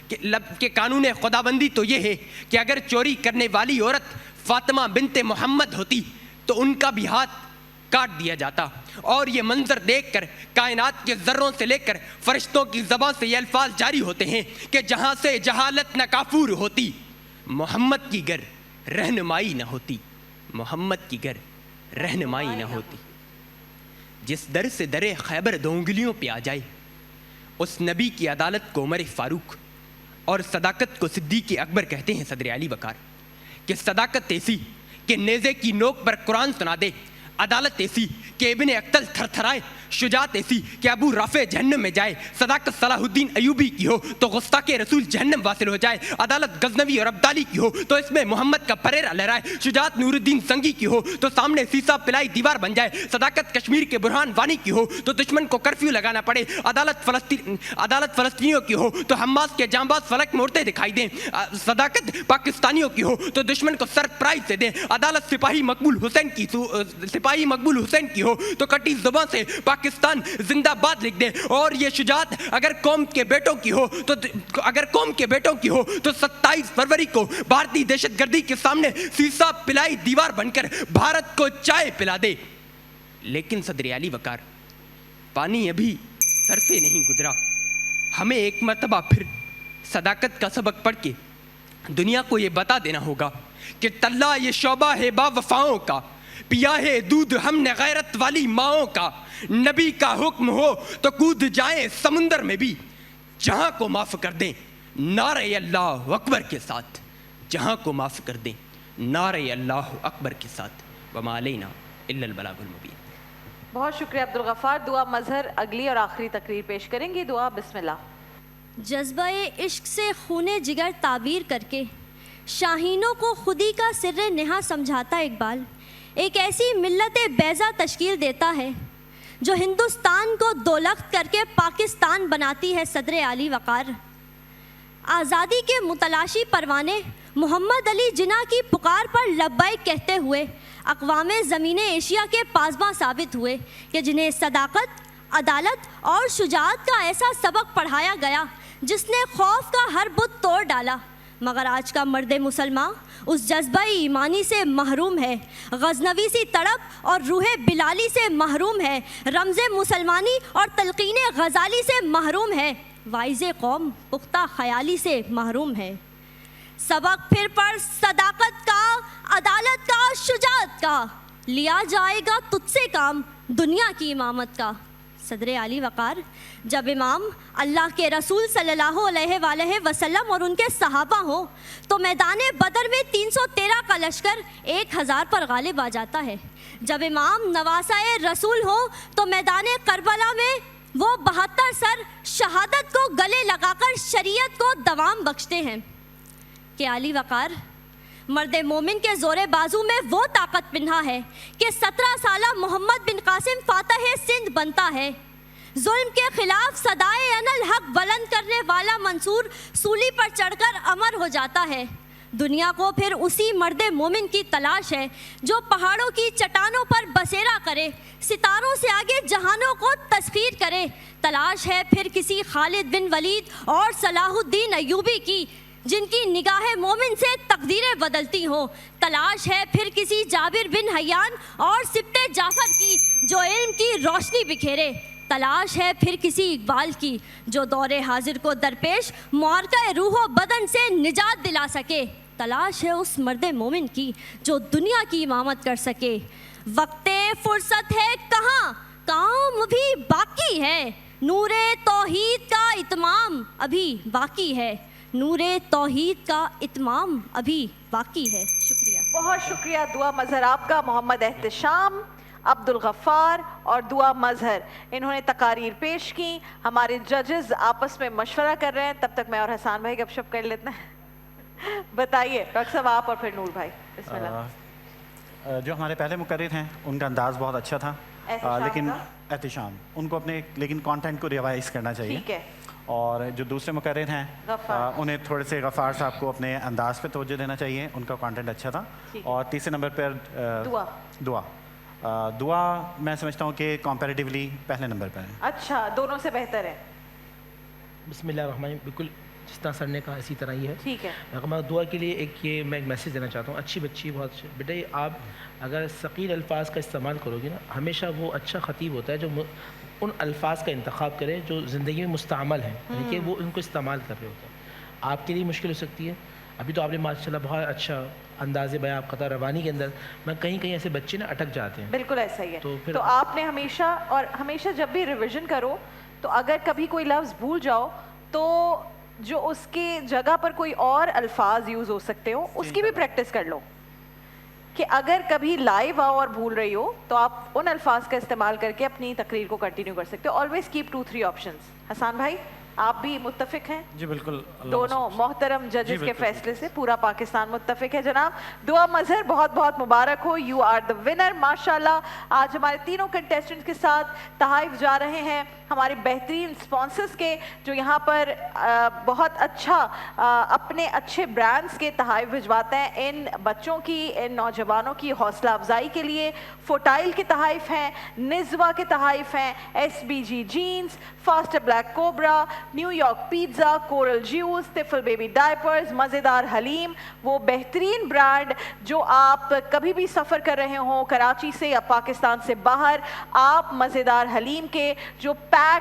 [SPEAKER 9] کہ قانون خدابندی تو یہ ہے کہ اگر چوری کرنے والی عورت فاطمہ بنت محمد ہوتی تو ان کا بھی ہاتھ کاٹ دیا جاتا. اور یہ منظر دیکھ کر کائنات کے ذروں سے لے کر فرشتوں کی زبان سے یہ الفاظ جاری ہوتے ہیں کہ جہاں سے جہالت نہ کافور ہوتی, محمد کی گر رہنمائی نہ ہوتی, محمد کی گر رہنمائی نہ ہوتی. جس در سے در خیبر دو انگلیوں پہ آ جائے اس نبی کی عدالت کو عمر فاروق اور صداقت کو صدیق اکبر کہتے ہیں صدر علی وقار. کہ صداقت ایسی کہ نیزے کی نوک پر قرآن سنا دے, عدالت ایسی کہ ابن اقتل تھر تھرائے, شجاعت ایسی کہ ابو رافع جہنم میں جائے, صداقت صلاح الدین ایوبی کی ہو تو گستاخ رسول جہنم واصل ہو جائے, عدالت غزنوی اور عبدالی کی ہو تو اس میں محمد کا پریرا لہرائے, شجاعت نور الدین سنگی کی ہو تو سامنے سیسا پلائی دیوار بن جائے, صداقت کشمیر کے برہان وانی کی ہو تو دشمن کو کرفیو لگانا پڑے, عدالت فلسطینیوں کی ہو تو حماس کے جانباز فلک میں اڑتے دکھائی دیں, صداقت پاکستانیوں کی ہو تو دشمن کو سرپرائز دے دیں, عدالت سپاہی مقبول حسین کی ہو تو کٹی زبان سے پاکستان زندہ باد لکھ دے, اور یہ شجاعت اگر قوم کے بیٹوں کی ہو تو 27 فروری کو بھارتی دہشت گردی کے سامنے سیسا پلائی دیوار بن کر بھارت کو چائے پلا دے. لیکن صدر علی وقار پانی ابھی سر سے نہیں گزرا, ہمیں ایک مرتبہ پھر صداقت کا سبق پڑھ کے دنیا کو یہ بتا دینا ہوگا کہ طلّہ یہ شعبہ ہے با وفاؤں کا, پیا ہے دودھ ہم نے غیرت والی ماؤں کا, نبی کا حکم ہو تو کود جائیں سمندر میں بھی, جہاں کو معاف کر دیں نعرہ اللہ اکبر کے ساتھ, جہاں کو معاف کر دیں نعرہ اللہ اکبر کے ساتھ. وما علینا الا البلاغ المبین.
[SPEAKER 3] بہت شکریہ عبدالغفار. دعا مظہر اگلی اور آخری تقریر پیش کریں گے. دعا بسم اللہ.
[SPEAKER 10] جذبہ عشق سے خون جگر تعبیر کر کے شاہینوں کو خودی کا سر نہا سمجھاتا اقبال ایک ایسی ملت بیضا تشکیل دیتا ہے جو ہندوستان کو دولخت کر کے پاکستان بناتی ہے. صدر علی وقار آزادی کے متلاشی پروانے محمد علی جناح کی پکار پر لبیک کہتے ہوئے اقوام زمین ایشیا کے پاسباں ثابت ہوئے کہ جنہیں صداقت, عدالت اور شجاعت کا ایسا سبق پڑھایا گیا جس نے خوف کا ہر بت توڑ ڈالا. مگر آج کا مرد مسلمان اس جذبہ ایمانی سے محروم ہے, غزنوی سی تڑپ اور روح بلالی سے محروم ہے, رمز مسلمانی اور تلقین غزالی سے محروم ہے, وائز قوم پختہ خیالی سے محروم ہے. سبق پھر پر صداقت کا, عدالت کا, شجاعت کا, لیا جائے گا تجھ سے کام دنیا کی امامت کا. صدر علی وقار جب امام اللہ کے رسول صلی اللہ علیہ وآلہ وسلم اور ان کے صحابہ ہوں تو میدان بدر میں 313 کا لشکر 1000 پر غالب آ جاتا ہے. جب امام نواسۂ رسول ہوں تو میدان کربلا میں وہ 72 سر شہادت کو گلے لگا کر شریعت کو دوام بخشتے ہیں. کہ علی وقار مرد مومن کے زور بازو میں وہ طاقت پنہا ہے کہ 17 سالہ محمد بن قاسم فاتح سندھ بنتا ہے. ظلم کے خلاف صدائے انالحق بلند کرنے والا منصور سولی پر چڑھ کر امر ہو جاتا ہے. دنیا کو پھر اسی مرد مومن کی تلاش ہے جو پہاڑوں کی چٹانوں پر بسیرا کرے, ستاروں سے آگے جہانوں کو تسخیر کرے. تلاش ہے پھر کسی خالد بن ولید اور صلاح الدین ایوبی کی جن کی نگاہ مومن سے تقدیریں بدلتی ہوں. تلاش ہے پھر کسی جابر بن حیان اور سبط جعفر کی جو علم کی روشنی بکھیرے. تلاش ہے پھر کسی اقبال کی جو دور حاضر کو درپیش معرکہ روح و بدن سے نجات دلا سکے. تلاش ہے اس مرد مومن کی جو دنیا کی امامت کر سکے. وقت فرصت ہے کہاں, کام بھی باقی ہے, نور توحید کا اتمام ابھی باقی ہے, نور توحید کا اتمام ابھی باقی ہے. شکریہ.
[SPEAKER 3] بہت شکریہ دعا مظہر آپ کا. محمد احتشام, عبدالغفار اور دعا مظہر انہوں نے تقاریر پیش کی. ہمارے ججز آپس میں مشورہ کر رہے ہیں, تب تک میں اور حسان بھائی گپ شپ کر لیتے ہیں. بتائیے ڈاکٹر صاحب آپ اور پھر نور بھائی. بسم اللہ.
[SPEAKER 6] جو ہمارے پہلے مقرر ہیں ان کا انداز بہت اچھا تھا, لیکن احتشام ان کو اپنے لیکن کانٹینٹ کو ریوائز کرنا چاہیے.
[SPEAKER 3] ٹھیک ہے.
[SPEAKER 6] اور جو دوسرے مقرر ہیں انہیں تھوڑے سے غفار صاحب کو اپنے انداز پہ توجہ دینا چاہیے, ان کا کانٹینٹ اچھا تھا. اور تیسرے نمبر پر دعا میں سمجھتا ہوں کہ کمپیریٹیولی پہلے نمبر پر ہے.
[SPEAKER 3] اچھا, دونوں سے بہتر ہے.
[SPEAKER 7] بسم اللہ الرحمن الرحیم. بالکل جس طرح سر نے کہا اسی طرح ہی ہے.
[SPEAKER 3] ٹھیک ہے.
[SPEAKER 7] میں دعا کے لیے میں ایک میسیج دینا چاہتا ہوں. اچھی بچی, بہت اچھی بیٹا, آپ اگر ثقیل الفاظ کا استعمال کرو گے نا, ہمیشہ وہ اچھا خطیب ہوتا ہے جو ان الفاظ کا انتخاب کرے جو زندگی میں مستعمل ہیں, یعنی کہ وہ ان کو استعمال کر رہے ہوتے ہیں. آپ کے لیے مشکل ہو سکتی ہے. ابھی تو آپ نے ماشاء اللہ بہت اچھا انداز بیان آپ قطع روانی کے اندر میں کہیں کہیں ایسے بچے نا اٹک جاتے ہیں.
[SPEAKER 3] بالکل ایسا ہی ہے.
[SPEAKER 7] تو پھر
[SPEAKER 3] تو آپ نے ہمیشہ جب بھی ریویژن کرو تو اگر کبھی کوئی لفظ بھول جاؤ تو جو اس کی جگہ پر کوئی اور الفاظ یوز ہو سکتے ہو اس کی بھی پریکٹس کر لو, کہ اگر کبھی لائیو آؤ اور بھول رہی ہو تو آپ ان الفاظ کا استعمال کر کے اپنی تقریر کو کنٹینیو کر سکتے ہو. Always keep 2-3 options. حسان بھائی آپ بھی متفق ہیں؟
[SPEAKER 5] جی بالکل,
[SPEAKER 3] دونوں محترم ججز کے فیصلے سے پورا پاکستان متفق ہے. جناب دعا مظہر بہت بہت مبارک ہو, یو آر دا ونر. ماشاءاللہ آج ہمارے تینوں کنٹیسٹنٹس کے ساتھ تحائف جا رہے ہیں ہمارے بہترین سپانسرز کے, جو یہاں پر بہت اچھا اپنے اچھے برانڈز کے تحائف بھجواتے ہیں ان بچوں کی, ان نوجوانوں کی حوصلہ افزائی کے لیے. فوٹائل کے تحائف ہیں, نزوا کے تحائف ہیں, SBG jeans, Faster Black Cobra, New York pizza, Coral جیوز, طفل بیبی ڈائپرز, مزیدار حلیم, وہ بہترین برانڈ جو آپ کبھی بھی سفر کر رہے ہوں کراچی سے یا پاکستان سے باہر, آپ مزیدار حلیم کے جو 10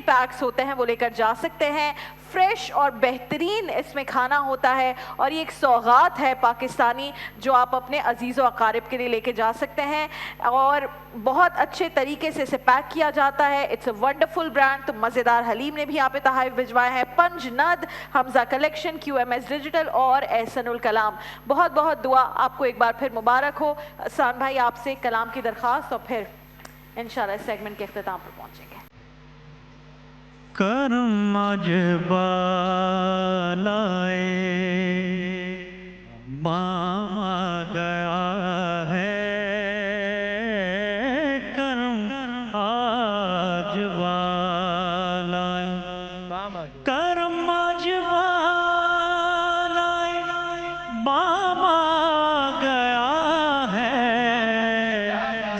[SPEAKER 3] پیکس ہوتے ہیں وہ لے کر جا سکتے ہیں. فریش اور بہترین اس میں کھانا ہوتا ہے اور یہ ایک سوغات ہے پاکستانی جو آپ اپنے عزیز و اقارب کے لیے لے کے جا سکتے ہیں, اور بہت اچھے طریقے سے اسے پیک کیا جاتا ہے. It's a wonderful brand. تو مزیدار حلیم نے بھی یہاں پہ تحائف بھجوائے ہیں, پنج ند, حمزہ کلیکشن, QMS ڈیجیٹل اور احسن الکلام. بہت بہت دعا آپ کو ایک بار پھر مبارک ہو. حسان بھائی آپ سے کلام کی درخواست اور پھر انشاءاللہ اس سیگمنٹ کے اختتام پر پہنچیں گے.
[SPEAKER 1] کرم آج بالائے بام آ گیا ہے, کرم آج بالائے, کرم آج بالائے بام آ گیا ہے,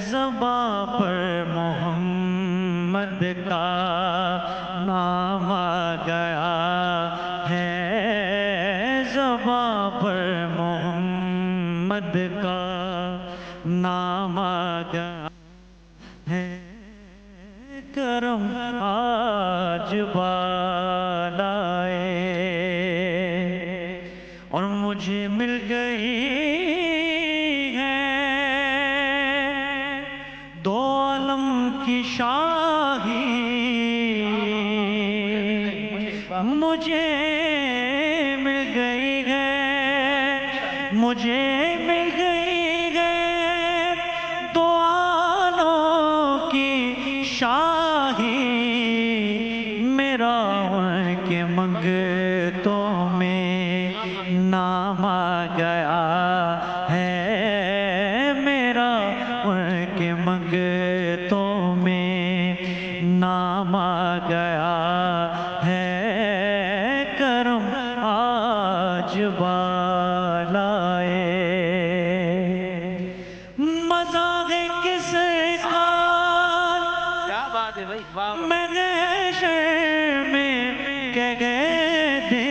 [SPEAKER 1] زباں پر محمد کا نام آ گیا ہے, زباں پر محمد کا نام آ گیا ہے, کرم آج بالائے. اور مجھے مل گئی ہے 2 عالم کی شاہی, مجھے مل گئی ہے, مجھے مل گئی ہے 2 عالم کی شاہی, میرا ان کے منگتوں میں نام آ گیا ہے, میرا ان کے منگتوں میں نام آ گیا ہے, کرم آج بالائے. مذاق کس کا میں شہر میں کہہ گئے تھے,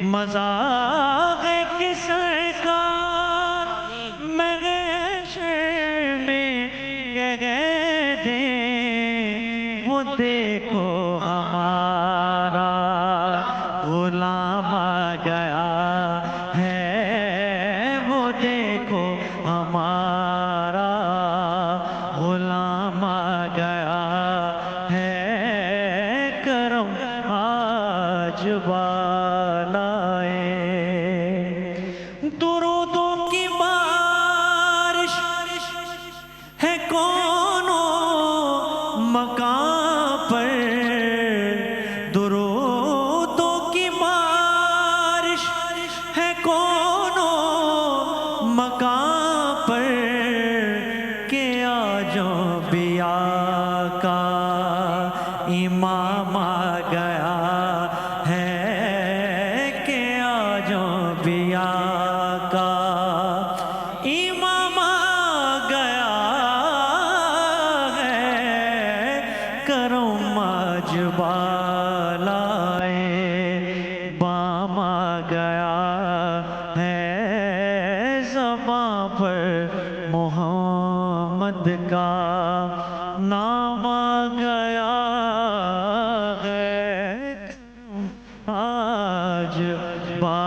[SPEAKER 1] مذاق کس کا میں شہر میں کہہ گئے تھے, وہ دیکھو ہمارا غلام آ گیا ہے, وہ دیکھو ہمارا غلام آ گیا ہے, کرم آج بالائے. درودوں کی بارش ہے کونوں مقام پر, درودوں کی بارش ہے کونوں مقام پر, کہ آج انبیاء کا امام آ گیا ہے, کہ آج انبیاء کا امام آ گیا ہے, کرم آج بالائے بام آ گیا ہے, زباں پر محمد کا نام آ گیا ہے, آج بالائے.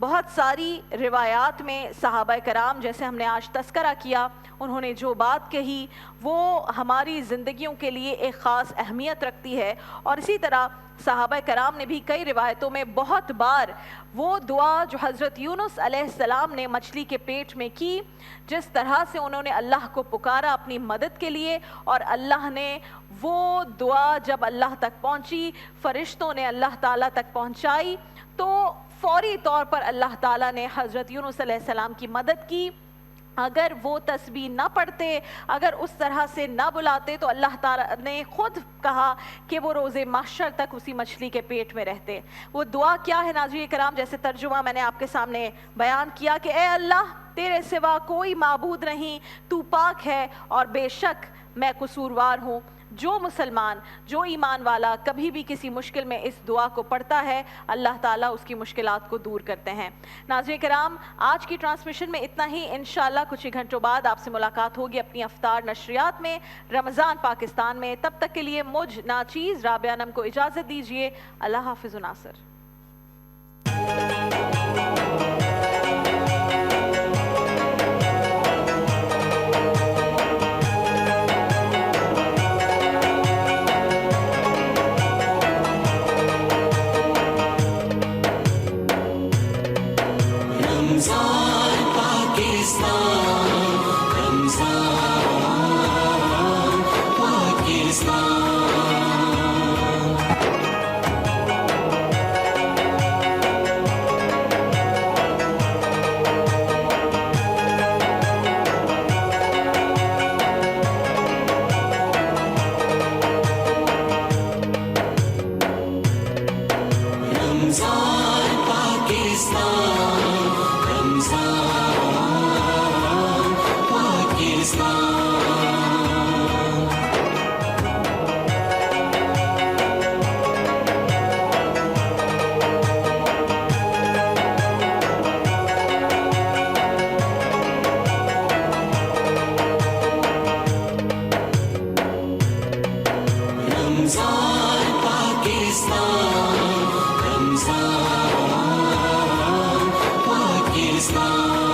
[SPEAKER 3] بہت ساری روایات میں صحابہ کرام جیسے ہم نے آج تذکرہ کیا انہوں نے جو بات کہی وہ ہماری زندگیوں کے لیے ایک خاص اہمیت رکھتی ہے، اور اسی طرح صحابہ کرام نے بھی کئی روایتوں میں بہت بار وہ دعا جو حضرت یونس علیہ السلام نے مچھلی کے پیٹ میں کی، جس طرح سے انہوں نے اللہ کو پکارا اپنی مدد کے لیے، اور اللہ نے وہ دعا جب اللہ تک پہنچی، فرشتوں نے اللہ تعالیٰ تک پہنچائی، تو فوری طور پر اللہ تعالیٰ نے حضرت یونس علیہ السلام کی مدد کی۔ اگر وہ تسبیح نہ پڑھتے، اگر اس طرح سے نہ بلاتے، تو اللہ تعالیٰ نے خود کہا کہ وہ روز محشر تک اسی مچھلی کے پیٹ میں رہتے۔ وہ دعا کیا ہے ناظرین کرام؟ جیسے ترجمہ میں نے آپ کے سامنے بیان کیا کہ اے اللہ تیرے سوا کوئی معبود نہیں، تو پاک ہے اور بے شک میں قصوروار ہوں۔ جو مسلمان، جو ایمان والا کبھی بھی کسی مشکل میں اس دعا کو پڑھتا ہے، اللہ تعالیٰ اس کی مشکلات کو دور کرتے ہیں۔ ناظرین کرام، آج کی ٹرانسمیشن میں اتنا ہی، انشاءاللہ کچھ ہی گھنٹوں بعد آپ سے ملاقات ہوگی اپنی افطار نشریات میں رمضان پاکستان میں۔ تب تک کے لیے مجھ ناچیز رابعہ انم کو اجازت دیجیے۔ اللہ حافظ و ناصر۔
[SPEAKER 4] Pakistan